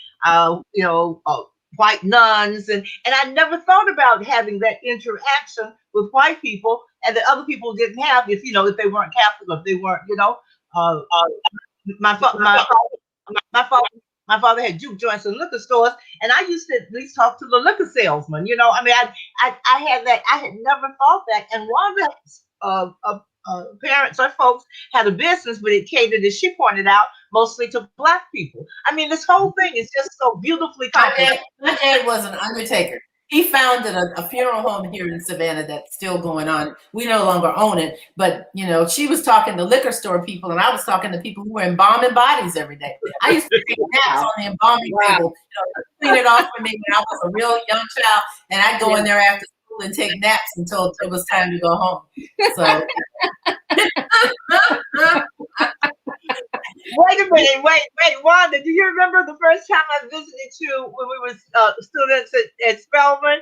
white nuns, and I never thought about having that interaction with white people, and that other people didn't have if they weren't Catholic, or if they weren't my father had juke joints and liquor stores, and I used to at least talk to the liquor salesman. I had that. I had never thought that. And Wanda's parents or folks had a business, but it catered, as she pointed out, mostly to Black people. This whole thing is just so beautifully complicated. My dad was an undertaker. He founded a funeral home here in Savannah that's still going on. We no longer own it, but she was talking to liquor store people, and I was talking to people who were embalming bodies every day. I used to take naps on the embalming table, clean it off for me when I was a real young child, and I'd go in there after school and take naps until it was time to go home. So. Wait a minute, wait, Wanda, do you remember the first time I visited you when we were students at Spelman,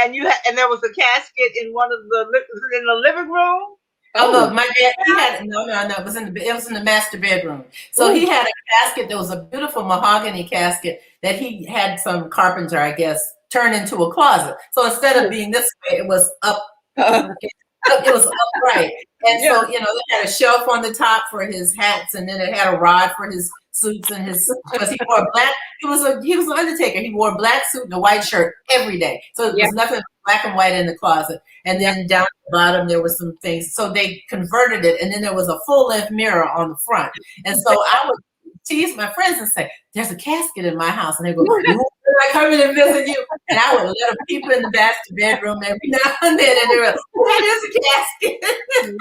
and there was a casket in in the living room? Oh, look, my dad, he had, no, it was in the master bedroom. So he had a casket that was a beautiful mahogany casket that he had some carpenter, I guess, turn into a closet. So instead of being this way, it was up. It was upright. And so, you know, they had a shelf on the top for his hats, and then it had a rod for his suits and his, because he wore black. He was an undertaker. He wore a black suit and a white shirt every day. So it was nothing black and white in the closet. And then down at the bottom there were some things. So they converted it, and then there was a full-length mirror on the front. And so I would tease my friends and say, "There's a casket in my house," and they go, "I come in and visit you," and I would let them people in the master bedroom every now and then, and they were like, "That is a casket."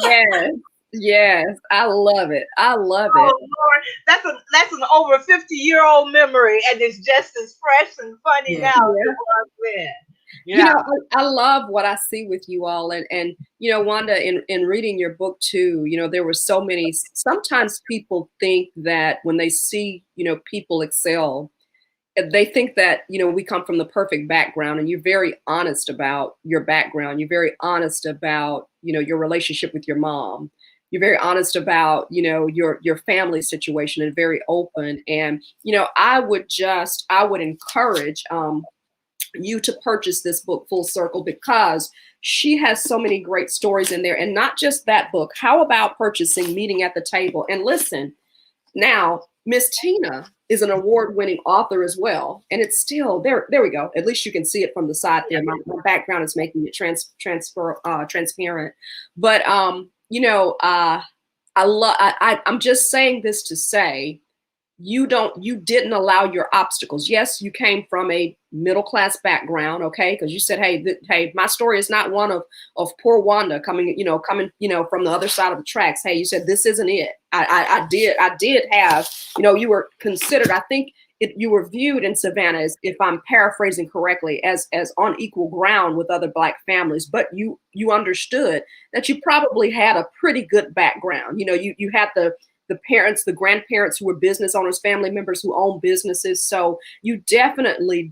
Yes, yes, I love it. I love it. Oh Lord, that's an over 50-year-old memory, and it's just as fresh and funny now as it was then. You know, I love what I see with you all, and you know, Wanda, in reading your book too, you know, there were so many. Sometimes people think that when they see, you know, people excel, they think that, you know, we come from the perfect background, and you're very honest about your background. You're very honest about, you know, your relationship with your mom. You're very honest about, you know, your family situation, and very open. And you know, I would encourage you to purchase this book, Full Circle, because she has so many great stories in there. And not just that book. How about purchasing Meeting at the Table? And listen, now Miss Tina is an award-winning author as well, and it's still there. There we go. At least you can see it from the side there. My background is making it transparent. But you know, I'm just saying this to say, you didn't allow your obstacles. Yes, you came from a middle-class background, okay? Because you said, hey, my story is not one of poor Wanda coming from the other side of the tracks. Hey, you said this isn't it. I did have, you know, you were considered, I think you were viewed in Savannah, as, if I'm paraphrasing correctly, as on equal ground with other Black families, but you understood that you probably had a pretty good background. You know, you had the parents, the grandparents who were business owners, family members who own businesses. So you definitely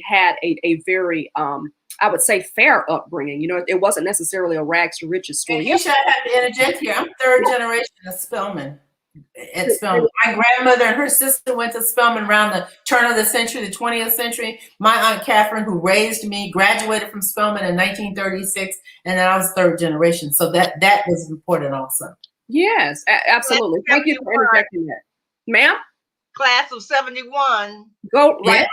had a very, I would say, fair upbringing. You know, it wasn't necessarily a rags to riches story. Yes, I have to interject here. I'm third generation of Spelman. At Spelman, my grandmother and her sister went to Spelman around the turn of the century, the 20th century. My Aunt Catherine, who raised me, graduated from Spelman in 1936, and then I was third generation. So that was important also. Yes, absolutely. Thank you for interjecting that. Ma'am? Class of 71. Go right.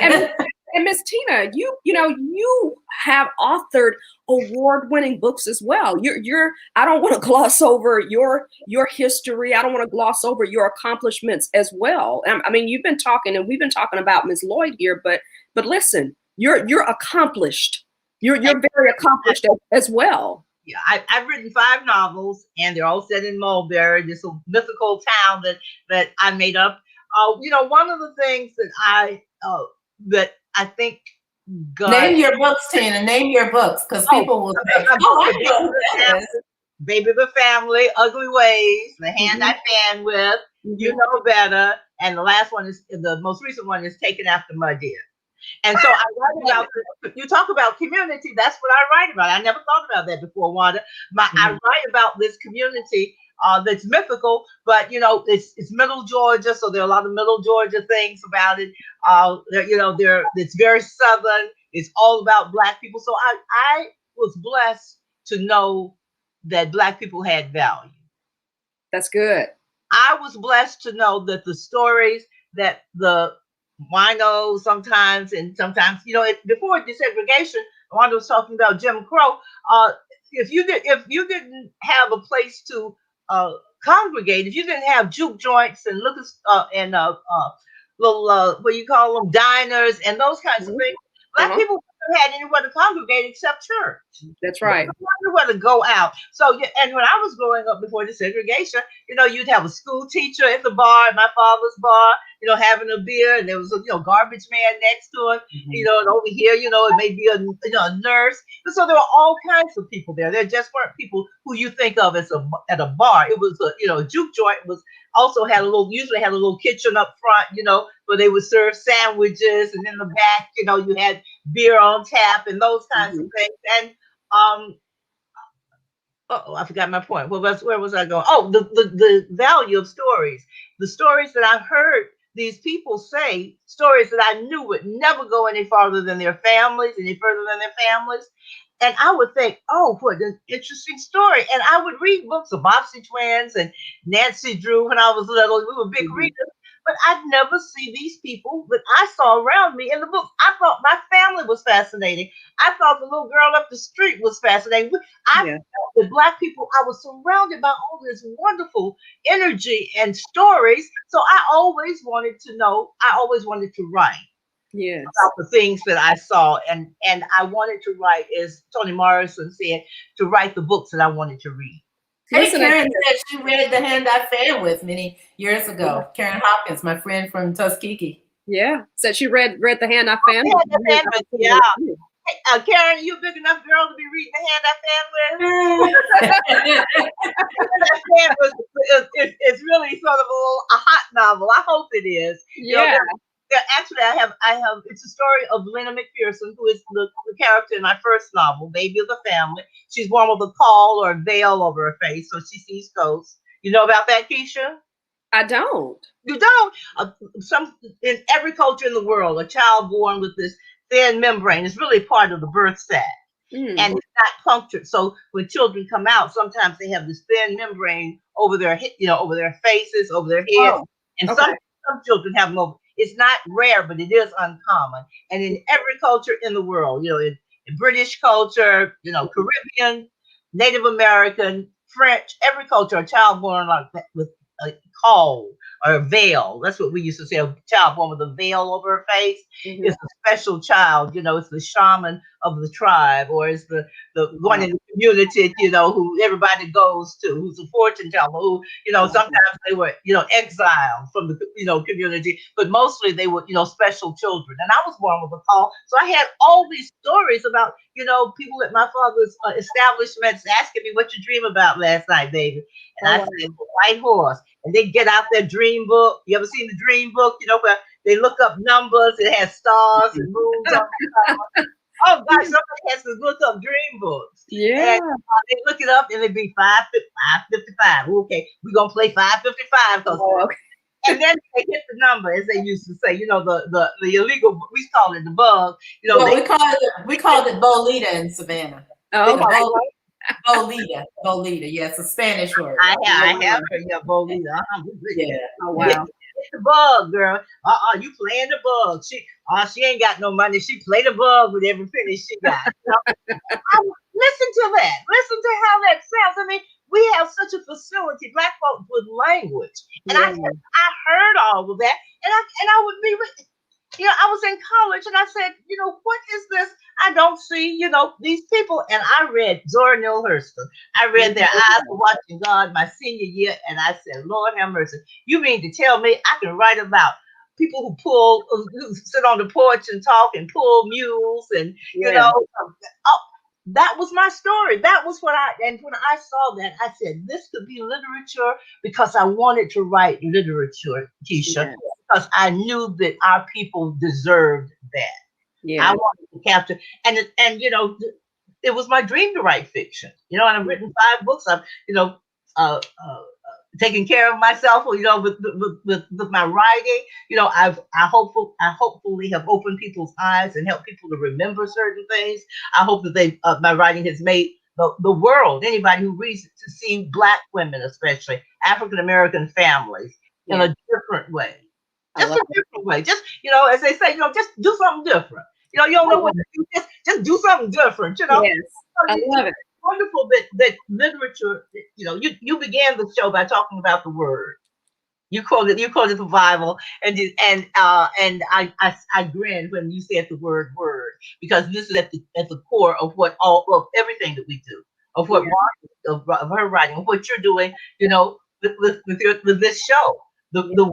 Yeah. And Miss Tina, you have authored award-winning books as well. I don't want to gloss over your history. I don't want to gloss over your accomplishments as well. I mean, we've been talking about Miss Lloyd here, but listen, you're accomplished. You're very accomplished as well. Yeah, I've written 5 novels, and they're all set in Mulberry, this mythical town that I made up. You know, one of the things that I think name your books, Tina. Name your books, because people will say, Baby the Family, Ugly Ways, The Hand I Fan With, You Know Better, and the most recent one is Taken After My Dear. And so I write about you talk about community. That's what I write about. I never thought about that before, Wanda. I write about this community that's mythical, but you know, it's Middle Georgia, so there are a lot of Middle Georgia things about it. You know, it's very Southern. It's all about Black people. So I was blessed to know that Black people had value. That's good. I was blessed to know that the stories that the winos sometimes, you know, before desegregation, Wanda was talking about Jim Crow. If you didn't have a place to congregate, if you didn't have juke joints and little what you call them, diners and those kinds of things, Black people had anywhere to congregate except church. That's right. Nowhere to go out. So, and when I was growing up before the segregation, you know, you'd have a school teacher in the bar, at my father's bar, you know, having a beer, and there was a garbage man next to him, you know, and over here, you know, it may be a nurse. And so there were all kinds of people there. There just weren't people who you think of as at a bar. It was a juke joint usually had a little kitchen up front, you know, where they would serve sandwiches, and in the back, you know, you had beer on tap and those kinds of things. And I forgot my point. Where was I going? Oh, the value of stories. The stories that I heard these people say stories that I knew would never go any farther than their families, any further than their families. And I would think, oh, what an interesting story. And I would read books of Bobbsey Twins and Nancy Drew when I was little. We were big Mhm. readers, but I'd never see these people that I saw around me in the books. I thought my family was fascinating. I thought the little girl up the street was fascinating. I Yeah. felt that Black people, I was surrounded by all this wonderful energy and stories. So I always wanted to know, I always wanted to write Yes. about the things that I saw, and I wanted to write, as Toni Morrison said, to write the books that I wanted to read. Hey, Listen, Karen said she read The Hand I Fan With many years ago. Karen Hopkins, my friend from Tuskegee. yeah. Said she read The Hand I Found. Yeah, the hand, but yeah. Karen, you a big enough girl to be reading The Hand I Fan With? That hand it's really sort of a hot novel. I hope it is. You know, Yeah. actually, I have. It's a story of Lena McPherson, who is the character in my first novel, Baby of the Family. She's born with a caul or a veil over her face, so she sees ghosts. You know about that, Keisha? I don't. You don't. Some in every culture in the world, a child born with this thin membrane is really part of the birth sac, Mm. and it's not punctured. So when children come out, sometimes they have this thin membrane over their over their faces, over their heads, Oh, and okay. some children have them over. It's not rare, but it is uncommon. And in every culture in the world, in British culture, Caribbean, Native American, French, every culture, a child born like that with a caul or a veil. That's what we used to say. A child born with a veil over her face Mhm. is a special child. It's the shaman of the tribe, or it's the one in the community, who everybody goes to, who's a fortune teller, who, sometimes they were, exiled from the, community, but mostly they were, special children. And I was born with a call. So I had all these stories about, people at my father's establishments asking me, what you dream about last night, baby? And I Oh, said, the white horse. And they get out their dream book. You ever seen the dream book? Where they look up numbers, it has stars and moons on it. Oh gosh, somebody has to look up dream books. yeah. And they look it up and it'd be 555. Okay, we're gonna play 555 because Oh, okay. and then they hit the number, as they used to say, the illegal, we call it the bug, Well, they we called it bolita in Savannah. Oh, okay. Bolita. Yeah, it's a Spanish word. I have heard your bolita. Yeah. Oh, Hit wow. the bug, girl. You playing the bug. She ain't got no money. She play the bug with every penny she got. Listen to that. Listen to how that sounds. I mean, we have such a facility, Black folks, with language. And Yeah. I heard all of that. And I would be with, I was in college and I said, what is this? I don't see, these people. And I read Zora Neale Hurston. I read Their Eyes Were Watching God my senior year. And I said, Lord have mercy. You mean to tell me I can write about people who sit on the porch and talk and pull mules and, Yeah. that was my story. That was and when I saw that, I said, this could be literature, because I wanted to write literature, Keisha, Yeah. because I knew that our people deserved that. Yeah. I wanted to capture, and it was my dream to write fiction, and I've written 5 books. I've, uh, uh, taking care of myself, with my writing. I hopefully have opened people's eyes and helped people to remember certain things. I hope that my writing has made the world, anybody who reads it, to see Black women, especially African American families, in a different way. Just a different way. Just, as they say, just do something different. You don't know what to do. Just do something different. Yes. I love it. Wonderful that literature. You began the show by talking about the word. You quoted the Bible, and I grinned when you said the word because this is at the core of of everything that we do, of what of her writing, of what you're doing. With this show, the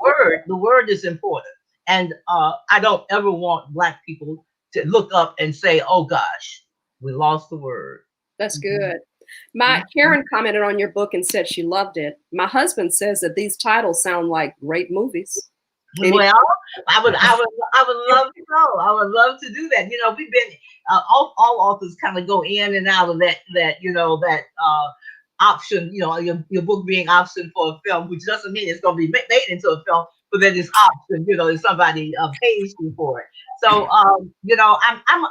word is important, and I don't ever want Black people to look up and say, "Oh gosh, we lost the word." That's good. Karen commented on your book and said she loved it. My husband says that these titles sound like great movies. Well, I would love to know. I would love to do that. We've been all authors kind of go in and out of that option. Your book being option for a film, which doesn't mean it's going to be made into a film. but then it's option, if somebody pays you for it. So, I'm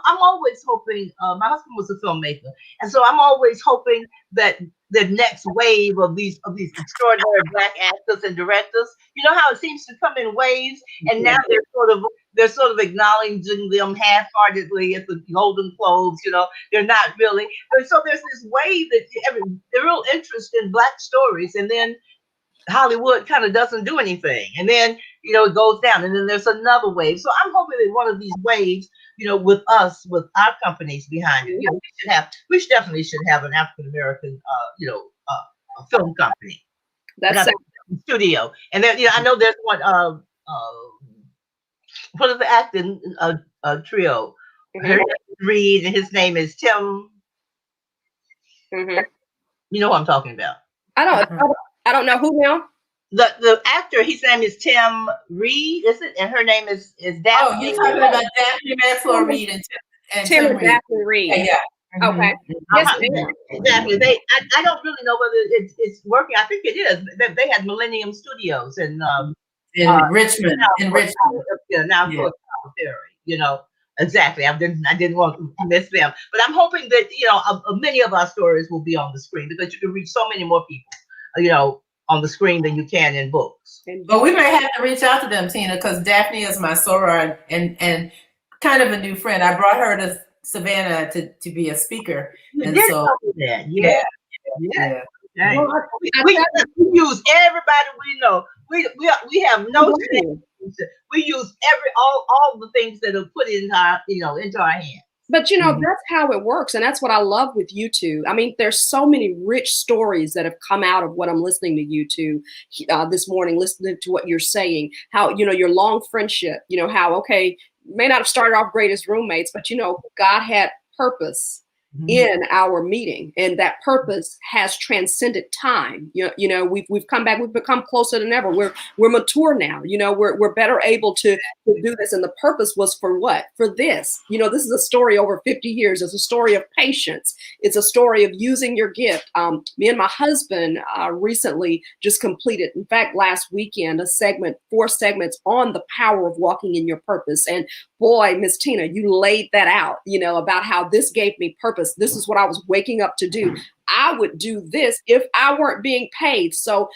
always hoping. My husband was a filmmaker, and so I'm always hoping that the next wave of these extraordinary Black actors and directors, you know how it seems to come in waves, and now they're sort of acknowledging them half-heartedly at the Golden Globes. They're not really. And so there's this wave that the real interest in Black stories, and then Hollywood kind of doesn't do anything, and then it goes down, and then there's another wave. So I'm hoping that one of these waves, with us, with our companies behind it, we definitely should have an African American, a film company, That's studio, and then I know there's one. What is the acting trio? Her name is Reed, and his name is Tim. mm-hmm. You know what I'm talking about? I don't know who now. The actor, his name is Tim Reed, is it? And her name is Daphne. Oh, you're talking about Daphne Maxwell Reed and Tim and Reed. Daphne Reed. Yeah. Okay. Yes, Yes, exactly. I don't really know whether it's working. I think it is. They had Millennium Studios and in Richmond. Now for Perry. Exactly. I didn't want to miss them, but I'm hoping that many of our stories will be on the screen, because you can reach so many more people, on the screen than you can in books. But we may have to reach out to them, Tina, because Daphne is my soror and kind of a new friend. I brought her to Savannah to be a speaker, and so yeah. Well, We use everybody we know. We have no shame. We use all the things that are put in our into our hands. But that's how it works, and that's what I love with you two. I mean, there's so many rich stories that have come out of what I'm listening to you two this morning, listening to what you're saying. How your long friendship. How may not have started off great as roommates, but God had purpose in our meeting, and that purpose has transcended time. We've come back, we've become closer than ever. We're mature now. We're better able to do this, and the purpose was for what? For this. This is a story over 50 years. It's a story of patience. It's a story of using your gift. Me and my husband recently just completed, in fact, last weekend, 4 segments on the power of walking in your purpose. And boy, Miss Tina, you laid that out, about how this gave me purpose. This is what I was waking up to do. I would do this if I weren't being paid. So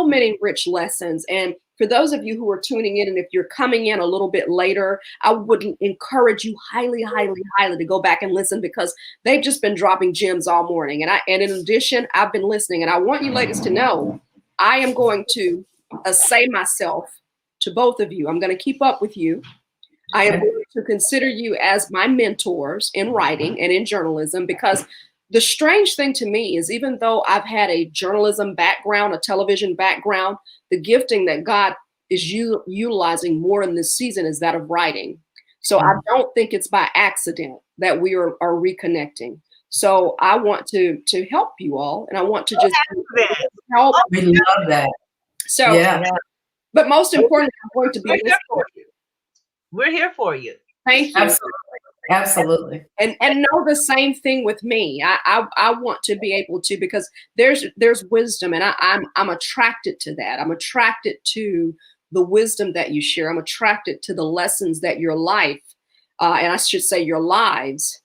many rich lessons. And for those of you who are tuning in, and if you're coming in a little bit later, I would encourage you highly, highly, highly to go back and listen, because they've just been dropping gems all morning. And in addition, I've been listening, and I want you ladies to know, I am going to say myself to both of you. I'm going to keep up with you. I am going to consider you as my mentors in writing and in journalism, because the strange thing to me is, even though I've had a journalism background, a television background, the gifting that God is utilizing more in this season is that of writing. So I don't think it's by accident that we are reconnecting. So I want to help you all, and I want to just help. We love that. So, but most importantly, I'm going to be here for you. We're here for you. Thank you. Absolutely. And know the same thing with me. I want to be able to, because there's wisdom, and I'm attracted to that. I'm attracted to the wisdom that you share. I'm attracted to the lessons that your life, and I should say your lives,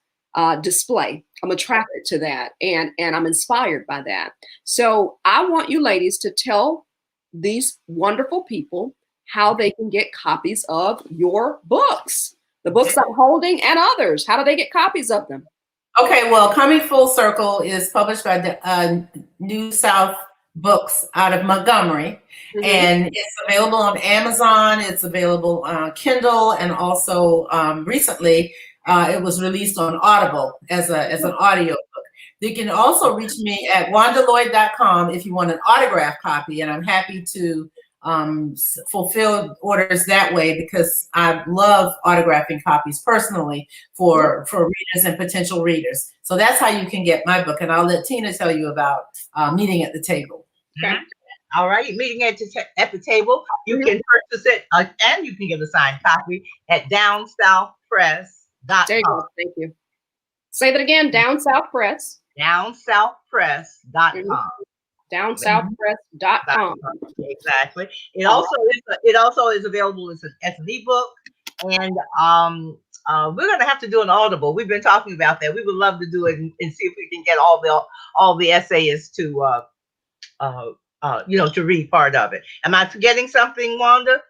display. I'm attracted to that, and I'm inspired by that. So I want you ladies to tell these wonderful people how they can get copies of your books, the books I'm holding and others. How do they get copies of them? Okay, well, Coming Full Circle is published by the New South Books out of Montgomery, and it's available on Amazon. It's available on Kindle, and also recently it was released on Audible as an audio book. You can also reach me at wandaloyd.com if you want an autographed copy, and I'm happy to fulfill orders that way, because I love autographing copies personally for readers and potential readers. So that's how you can get my book, and I'll let Tina tell you about Meeting at the Table. Okay. All right, Meeting at the Table. You can purchase it, and you can get a signed copy at downsouthpress.com. There you go. Thank you. Say that again. Down South Press. Downsouthpress.com. downsouthpress.com. Exactly. It also is available as an ebook, and we're gonna have to do an audible. We've been talking about that. We would love to do it and see if we can get all the essayists to to read part of it. Am I forgetting something, Wanda?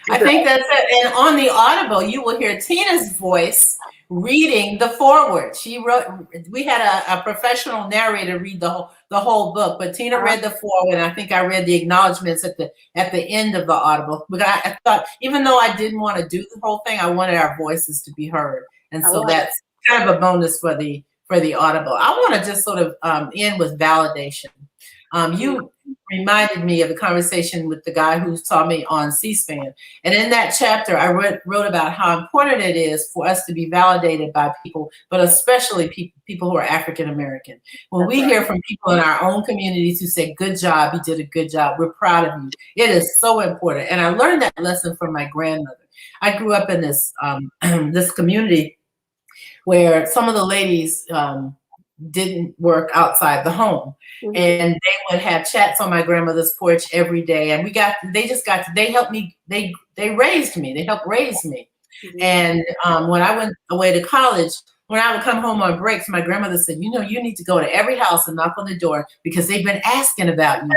I think that's it. And on the Audible, you will hear Tina's voice reading the foreword. She wrote. We had a professional narrator read the whole book, but Tina read the foreword, and I think I read the acknowledgments at the end of the Audible. But I thought, even though I didn't want to do the whole thing, I wanted our voices to be heard, and so that's kind of a bonus for the Audible. I want to just sort of end with validation. You reminded me of a conversation with the guy who saw me on C-SPAN. And in that chapter, I wrote about how important it is for us to be validated by people, but especially people who are African American. When we hear from people in our own communities who say, good job, you did a good job, we're proud of you. It is so important. And I learned that lesson from my grandmother. I grew up in this, this community where some of the ladies didn't work outside the home. Mm-hmm. And they would have chats on my grandmother's porch every day. And they helped me, they raised me, they helped raise me. Mm-hmm. And when I went away to college, when I would come home on breaks, my grandmother said, you need to go to every house and knock on the door because they've been asking about you.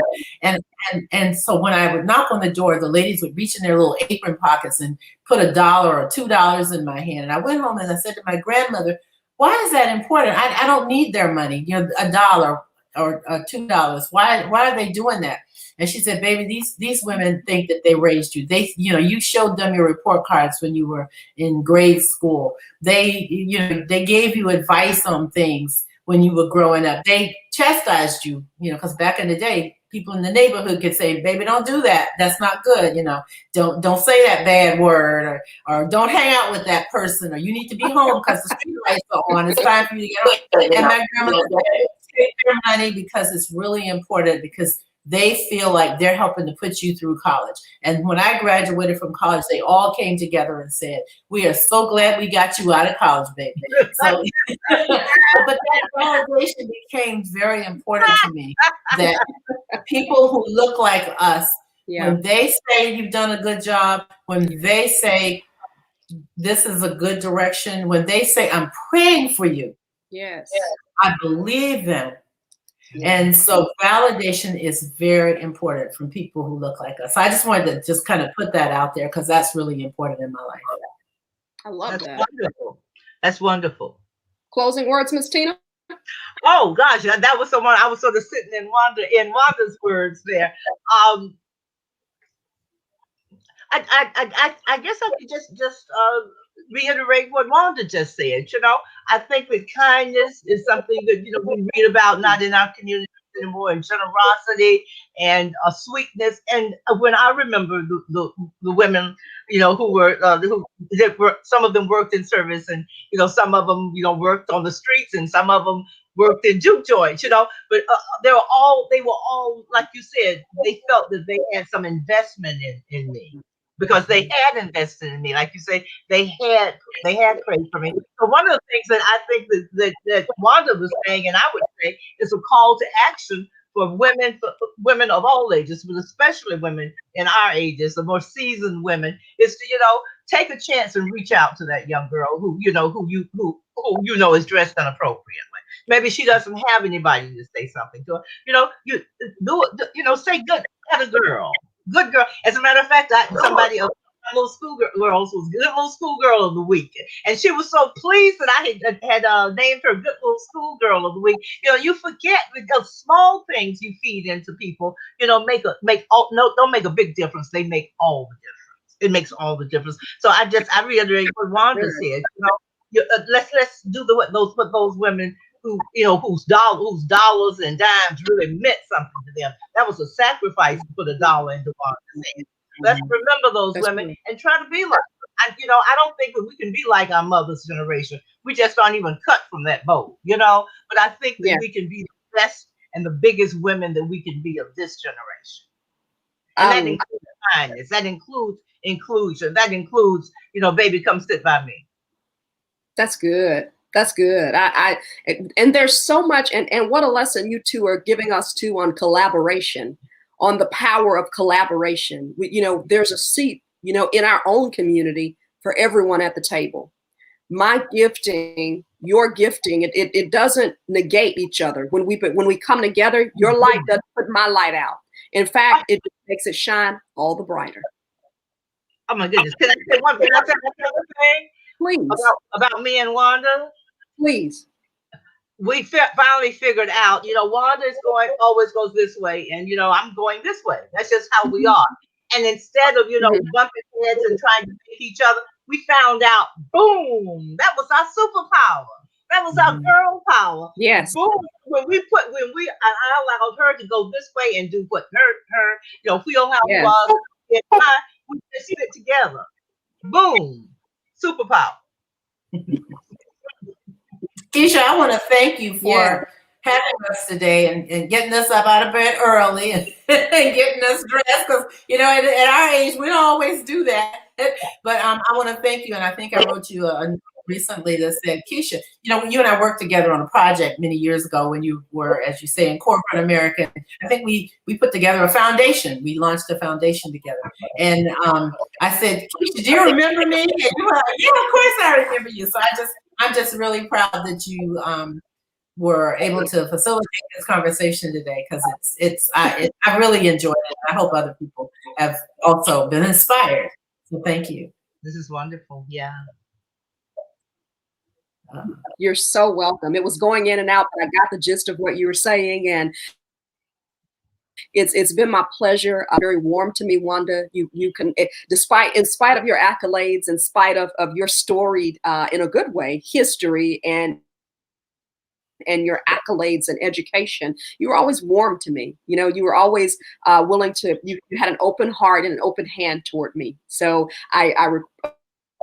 And so when I would knock on the door, the ladies would reach in their little apron pockets and put $1 or $2 in my hand. And I went home and I said to my grandmother, why is that important? I don't need their money, $1 or $2. Why are they doing that? And she said, baby, these women think that they raised you. You showed them your report cards when you were in grade school. They gave you advice on things when you were growing up. They chastised you, because back in the day, people in the neighborhood could say, baby, don't do that. That's not good. Don't say that bad word or don't hang out with that person, or you need to be home because the street lights are on. It's time for you to get home. And my grandmother said, take your money because it's really important, because they feel like they're helping to put you through college. And when I graduated from college, they all came together and said, we are so glad we got you out of college, baby. So, but that validation became very important to me, that people who look like us, when they say you've done a good job, when they say this is a good direction, when they say I'm praying for you, yes, I believe them. And so validation is very important from people who look like us. I just wanted to just kind of put that out there because that's really important in my life. I love that. Wonderful. That's wonderful. Closing words, Miss Tina? Oh gosh, that was someone I was sort of sitting in Wanda's words there. I guess I could just reiterate what Wanda just said. I think that kindness is something that we read about not in our community anymore, and generosity and sweetness. And when I remember the women, who were some of them worked in service, and some of them worked on the streets, and some of them worked in juke joints, but they were all like you said, they felt that they had some investment in me, because they had invested in me. Like you say, they had prayed for me. So one of the things that I think that Wanda was saying, and I would say, is a call to action for women of all ages, but especially women in our ages, the more seasoned women, is to take a chance and reach out to that young girl who is dressed inappropriately. Maybe she doesn't have anybody to say something to her. Say good at a girl. Good girl. As a matter of fact, somebody of my little schoolgirls was good little schoolgirl of the week, and she was so pleased that I had named her good little schoolgirl of the week. You forget the small things you feed into people. Don't make a big difference. They make all the difference. It makes all the difference. So I reiterate what Wanda said. Let's do what those women whose dollars and dimes really meant something to them. That was a sacrifice to put $1 into Wanda's hand. Let's remember those women and try to be like them. I don't think that we can be like our mother's generation. We just aren't even cut from that boat, But I think that we can be the best and the biggest women that we can be of this generation. And that includes kindness. That includes inclusion. That includes, baby, come sit by me. That's good. That's good. And there's so much, and what a lesson you two are giving us too on collaboration, on the power of collaboration. There's a seat, in our own community for everyone at the table. My gifting, your gifting, it doesn't negate each other. When we come together, your light doesn't put my light out. In fact, it just makes it shine all the brighter. Oh my goodness! Can I say one thing? Please. About me and Wanda? Please. We finally figured out, Wanda is always goes this way, and I'm going this way. That's just how we are. And instead of bumping heads and trying to beat each other, we found out, boom, that was our superpower. That was our girl power. Yes. Boom. I allowed her to go this way and do what her wheelhouse was. We just fit together. Boom. Superpower. Keisha, I want to thank you for having us today and getting us up out of bed early and getting us dressed, because at our age we don't always do that. But I want to thank you, and I think I wrote you a note recently that said, Keisha, you and I worked together on a project many years ago when you were, as you say, in corporate America. I think we put together a foundation. We launched a foundation together, and I said, Keisha, do you remember me? And you were like, yeah, of course I remember you. So I'm just really proud that you were able to facilitate this conversation today, because I really enjoyed it. I hope other people have also been inspired. So thank you. This is wonderful. Yeah. You're so welcome. It was going in and out, but I got the gist of what you were saying, and it's been my pleasure. Very warm to me, Wanda. You can, in spite of your accolades, in spite of your storied, in a good way, history and your accolades and education, you were always warm to me. You were always willing to. You had an open heart and an open hand toward me. So I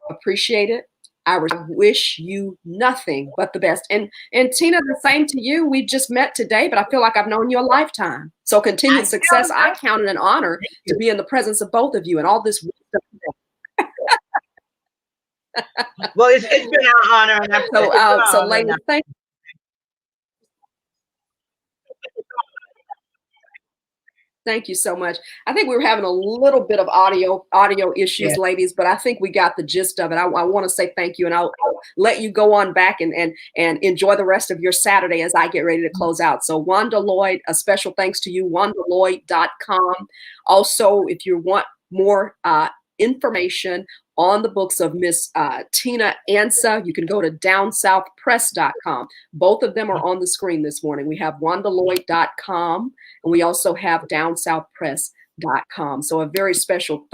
appreciate it. I wish you nothing but the best. And Tina, the same to you. We just met today, but I feel like I've known you a lifetime. So continued success. I count it an honor to be in the presence of both of you and all this wisdom. Well, it's been our honor. And so ladies, thank you. Thank you so much. I think we were having a little bit of audio issues, ladies, but I think we got the gist of it. I want to say thank you, and I'll let you go on back and enjoy the rest of your Saturday as I get ready to close out. So Wanda Lloyd, a special thanks to you, wandalloyd.com. Also, if you want more information on the books of Miss Tina Ansa, you can go to downsouthpress.com. Both of them are on the screen this morning. We have wandalloyd.com, and we also have downsouthpress.com. So a very special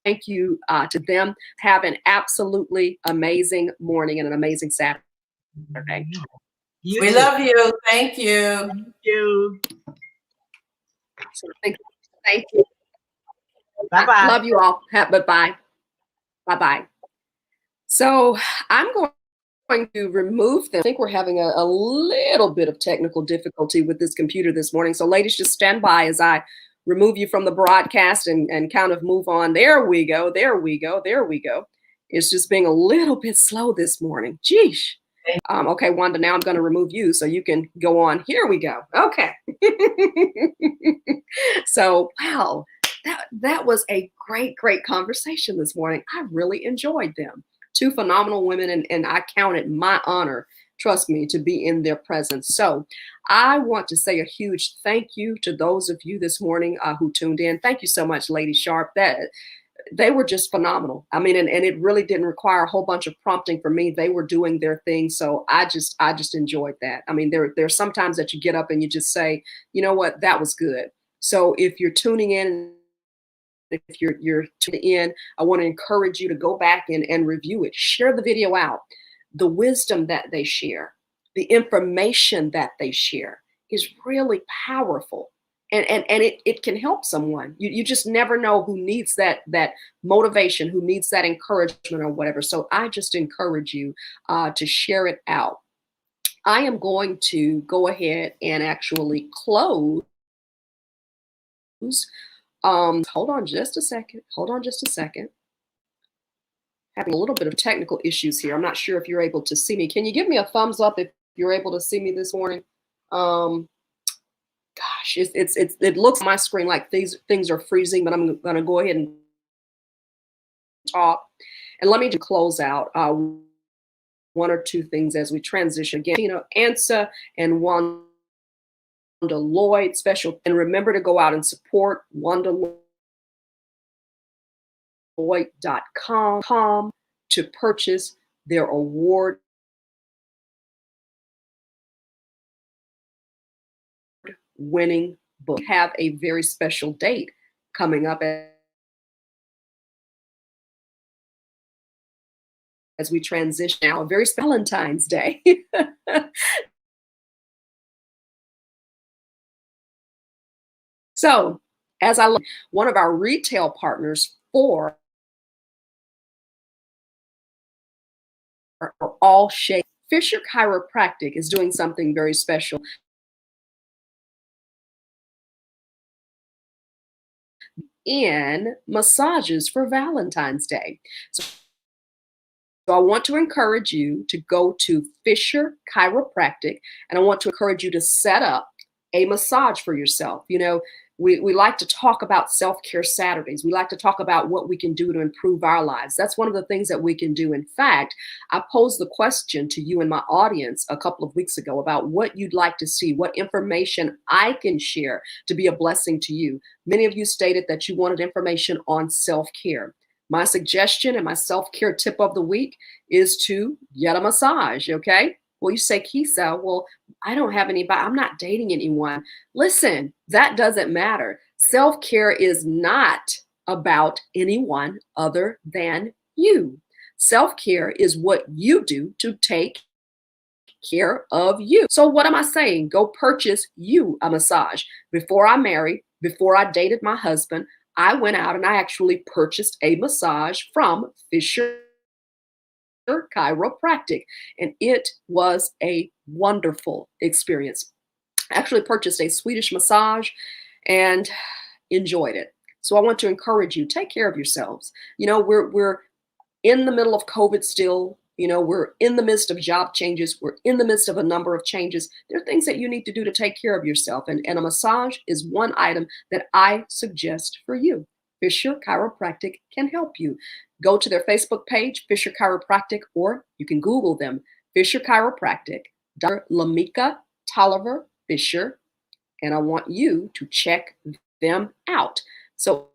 thank you to them. Have an absolutely amazing morning and an amazing Saturday. We love you. Thank you. Thank you. So thank you. Bye-bye. Love you all. Bye-bye. Bye-bye. So I'm going to remove them. I think we're having a little bit of technical difficulty with this computer this morning. So ladies, just stand by as I remove you from the broadcast and kind of move on. There we go. There we go. There we go. It's just being a little bit slow this morning. Geesh. Okay, Wanda, now I'm going to remove you so you can go on. Here we go. Okay. So, wow. That was a great conversation this morning. I really enjoyed them. Two phenomenal women, and I count it my honor, trust me, to be in their presence. So I want to say a huge thank you to those of you this morning who tuned in. Thank you so much, Lady Sharp. They were just phenomenal. I mean, and it really didn't require a whole bunch of prompting for me. They were doing their thing. So I just enjoyed that. I mean, there's sometimes that you get up and you just say, you know what, that was good. So if you're tuning in, if you're tuned in, I want to encourage you to go back and review it. Share the video out. The wisdom that they share, the information that they share is really powerful. And it can help someone. You just never know who needs that motivation, who needs that encouragement or whatever. So I just encourage you to share it out. I am going to go ahead and actually close. Hold on just a second. Having a little bit of technical issues here. I'm not sure if you're able to see me. Can you give me a thumbs up if you're able to see me this morning? Gosh, it looks on my screen like these things are freezing, but I'm going to go ahead and talk. And let me just close out one or two things as we transition. Again, Ansa and Wanda Lloyd special. And remember to go out and support WandaLloyd.com to purchase their award winning book. Have a very special date coming up as we transition now, a very Valentine's Day. So, as I look, one of our retail partners for all shapes, Fisher Chiropractic is doing something very special. In massages for Valentine's Day. So I want to encourage you to go to Fisher Chiropractic, and I want to encourage you to set up a massage for yourself. We like to talk about self-care Saturdays. We like to talk about what we can do to improve our lives. That's one of the things that we can do. In fact, I posed the question to you and my audience a couple of weeks ago about what you'd like to see, what information I can share to be a blessing to you. Many of you stated that you wanted information on self-care. My suggestion and my self-care tip of the week is to get a massage, okay? Well, you say, Kisa, well, I don't have anybody. I'm not dating anyone. Listen, that doesn't matter. Self-care is not about anyone other than you. Self-care is what you do to take care of you. So what am I saying? Go purchase you a massage. Before I married, before I dated my husband, I went out and I actually purchased a massage from Fisher Chiropractic, and it was a wonderful experience. I actually purchased a Swedish massage and enjoyed it. So I want to encourage you, take care of yourselves. We're in the middle of COVID still. We're in the midst of job changes. We're in the midst of a number of changes. There are things that you need to do to take care of yourself. And a massage is one item that I suggest for you. Fisher Chiropractic can help you. Go to their Facebook page, Fisher Chiropractic, or you can Google them, Fisher Chiropractic, Dr. Lamika Tolliver Fisher, and I want you to check them out. So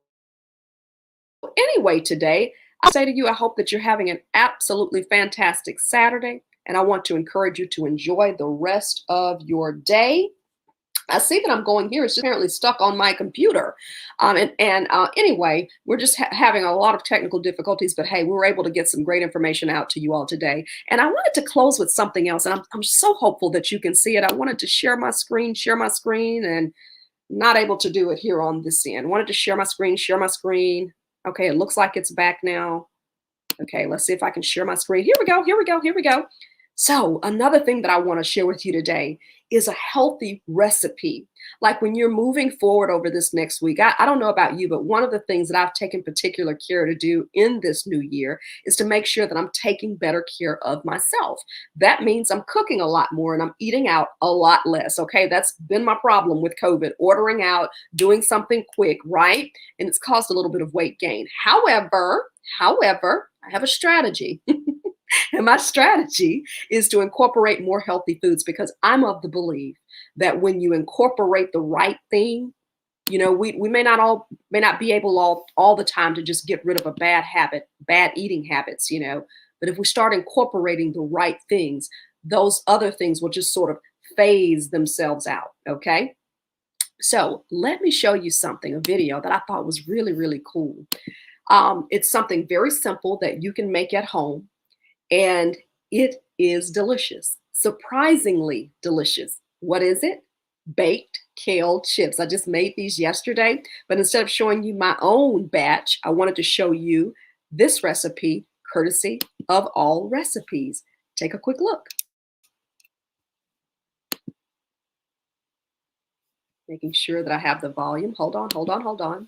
anyway, today, I'll say to you, I hope that you're having an absolutely fantastic Saturday, and I want to encourage you to enjoy the rest of your day. I see that I'm going here. It's just apparently stuck on my computer. Anyway, we're just having a lot of technical difficulties, but hey, we were able to get some great information out to you all today. And I wanted to close with something else, and I'm so hopeful that you can see it. I wanted to share my screen, and not able to do it here on this end. Wanted to share my screen. Okay, it looks like it's back now. Okay, let's see if I can share my screen. Here we go. So another thing that I want to share with you today is a healthy recipe. Like when you're moving forward over this next week, I don't know about you, but one of the things that I've taken particular care to do in this new year is to make sure that I'm taking better care of myself. That means I'm cooking a lot more and I'm eating out a lot less. Okay, that's been my problem with COVID, ordering out, doing something quick, right? And it's caused a little bit of weight gain. However, I have a strategy. And my strategy is to incorporate more healthy foods because I'm of the belief that when you incorporate the right thing, we may not be able all the time to just get rid of a bad habit, bad eating habits, but if we start incorporating the right things, those other things will just sort of phase themselves out. Okay. So let me show you something, a video that I thought was really, really cool. It's something very simple that you can make at home. And it is delicious, surprisingly delicious. What is it? Baked kale chips. I just made these yesterday, but instead of showing you my own batch, I wanted to show you this recipe, courtesy of All Recipes. Take a quick look. Making sure that I have the volume. Hold on.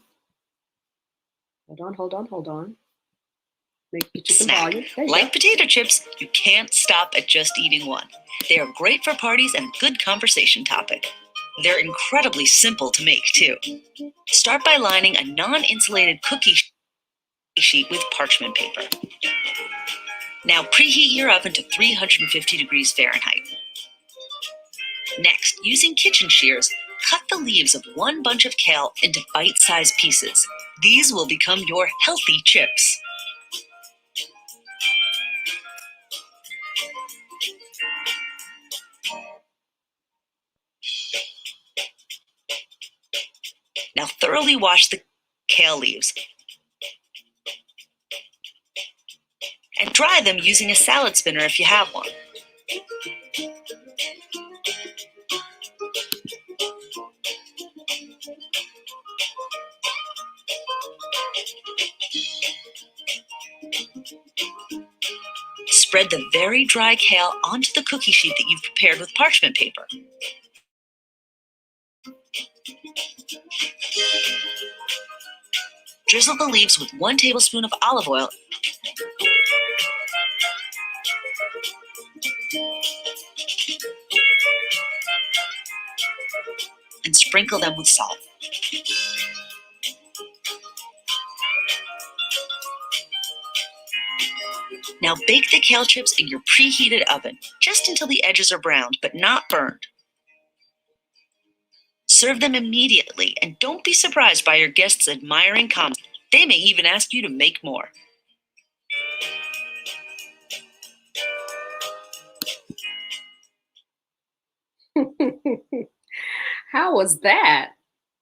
Get you some Snack. volume. There you Like go. potato chips, you can't stop at just eating one. They are great for parties and a good conversation topic. They're incredibly simple to make, too. Start by lining a non-insulated cookie sheet with parchment paper. Now preheat your oven to 350 degrees Fahrenheit. Next, using kitchen shears, cut the leaves of one bunch of kale into bite-sized pieces. These will become your healthy chips. Now thoroughly wash the kale leaves and dry them using a salad spinner if you have one. Spread the very dry kale onto the cookie sheet that you've prepared with parchment paper. Drizzle the leaves with 1 tablespoon of olive oil and sprinkle them with salt. Now bake the kale chips in your preheated oven, just until the edges are browned, but not burned. Serve them immediately, and don't be surprised by your guests' admiring comments. They may even ask you to make more. How was that?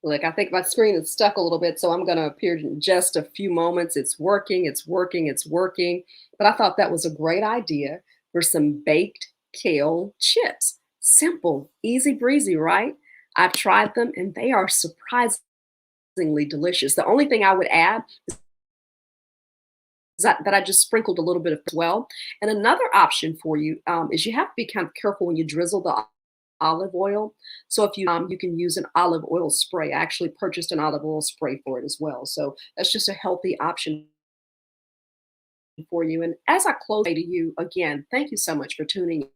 Look, I think my screen is stuck a little bit, so I'm going to appear in just a few moments. It's working, it's working, it's working. But I thought that was a great idea for some baked kale chips. Simple, easy breezy, right? I've tried them and they are surprisingly delicious. The only thing I would add is that I just sprinkled a little bit of as well. And another option for you is you have to be kind of careful when you drizzle the olive oil. So if you can use an olive oil spray. I actually purchased an olive oil spray for it as well. So that's just a healthy option for you. And as I close to you again, thank you so much for tuning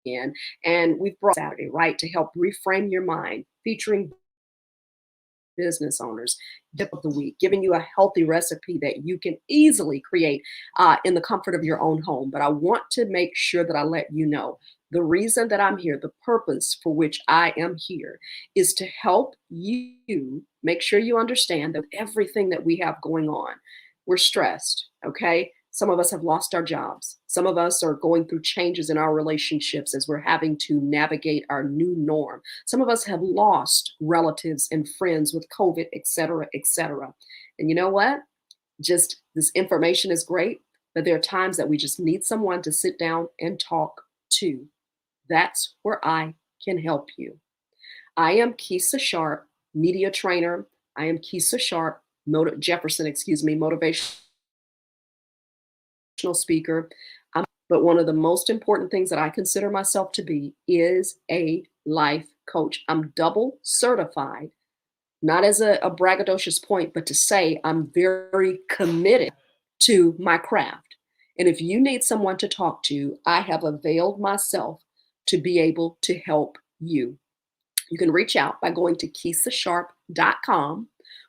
in. And we've brought Saturday, right, to help reframe your mind, featuring business owners, tip of the week, giving you a healthy recipe that you can easily create in the comfort of your own home. But I want to make sure that I let you know the reason that I'm here, the purpose for which I am here, is to help you make sure you understand that everything that we have going on, we're stressed, okay? Some of us have lost our jobs. Some of us are going through changes in our relationships as we're having to navigate our new norm. Some of us have lost relatives and friends with COVID, et cetera, et cetera. And you know what? Just this information is great, but there are times that we just need someone to sit down and talk to. That's where I can help you. I am Keisha Sharp, media trainer. I am Keisha Sharp, motivational speaker. But one of the most important things that I consider myself to be is a life coach. I'm double certified, not as a braggadocious point, but to say I'm very committed to my craft. And if you need someone to talk to, I have availed myself to be able to help you. You can reach out by going to KeishaSharp.com,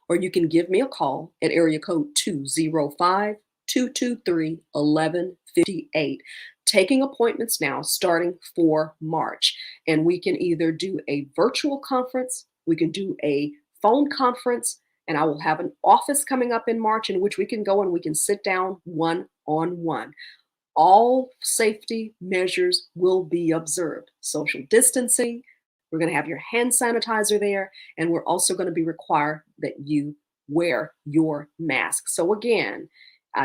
or you can give me a call at area code 205-223-1158. Taking appointments now starting for March. And we can either do a virtual conference, we can do a phone conference, and I will have an office coming up in March in which we can go and we can sit down one-on-one. All safety measures will be observed. Social distancing, we're going to have your hand sanitizer there, and we're also going to be required that you wear your mask. So again,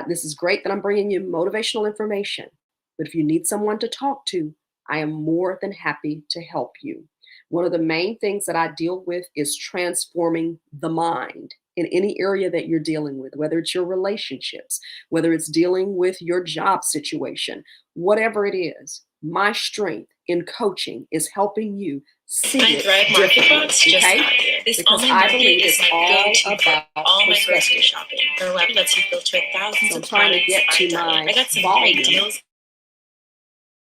this is great that I'm bringing you motivational information, but if you need someone to talk to, I am more than happy to help you. One of the main things that I deal with is transforming the mind in any area that you're dealing with, whether it's your relationships, whether it's dealing with your job situation, whatever it is. My strength in coaching is helping you see it differently, okay? Because I believe it's all about perspective. Shopping. Their web lets you filter thousands So I'm of trying to products. get to my I got some volume great deals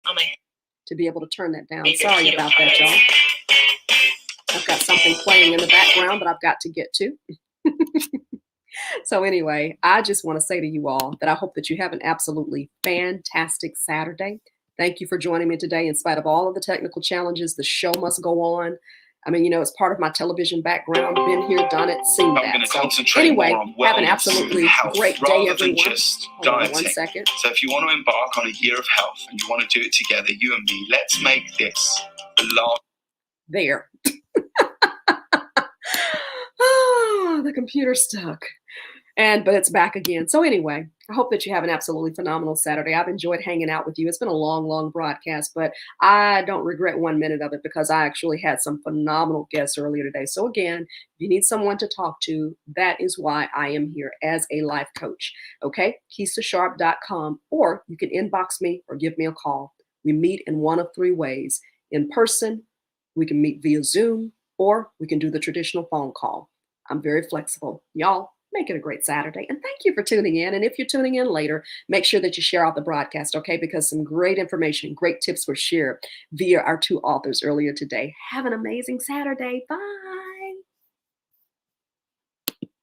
on my to be able to turn that down. favorite Sorry keto about that, products. y'all. I've got something playing in the background that I've got to get to. So anyway, I just want to say to you all that I hope that you have an absolutely fantastic Saturday. Thank you for joining me today. In spite of all of the technical challenges, the show must go on. I mean, it's part of my television background. Been here, done it, seen that. I'm going to So concentrate anyway, more on have an wellness absolutely and health great day, rather everyone. than just Hold on dieting. one second. So if you want to embark on a year of health and you want to do it together, you and me, let's make this the last. There. Oh, the computer's stuck. But it's back again. So anyway, I hope that you have an absolutely phenomenal Saturday. I've enjoyed hanging out with you. It's been a long, long broadcast, but I don't regret 1 minute of it because I actually had some phenomenal guests earlier today. So again, if you need someone to talk to, that is why I am here as a life coach. Okay, KeishaSharp.com, or you can inbox me or give me a call. We meet in one of 3 ways: in person, we can meet via Zoom, or we can do the traditional phone call. I'm very flexible. Y'all, make it a great Saturday. And thank you for tuning in. And if you're tuning in later, make sure that you share out the broadcast, okay? Because some great information, great tips were shared via our 2 authors earlier today. Have an amazing Saturday. Bye.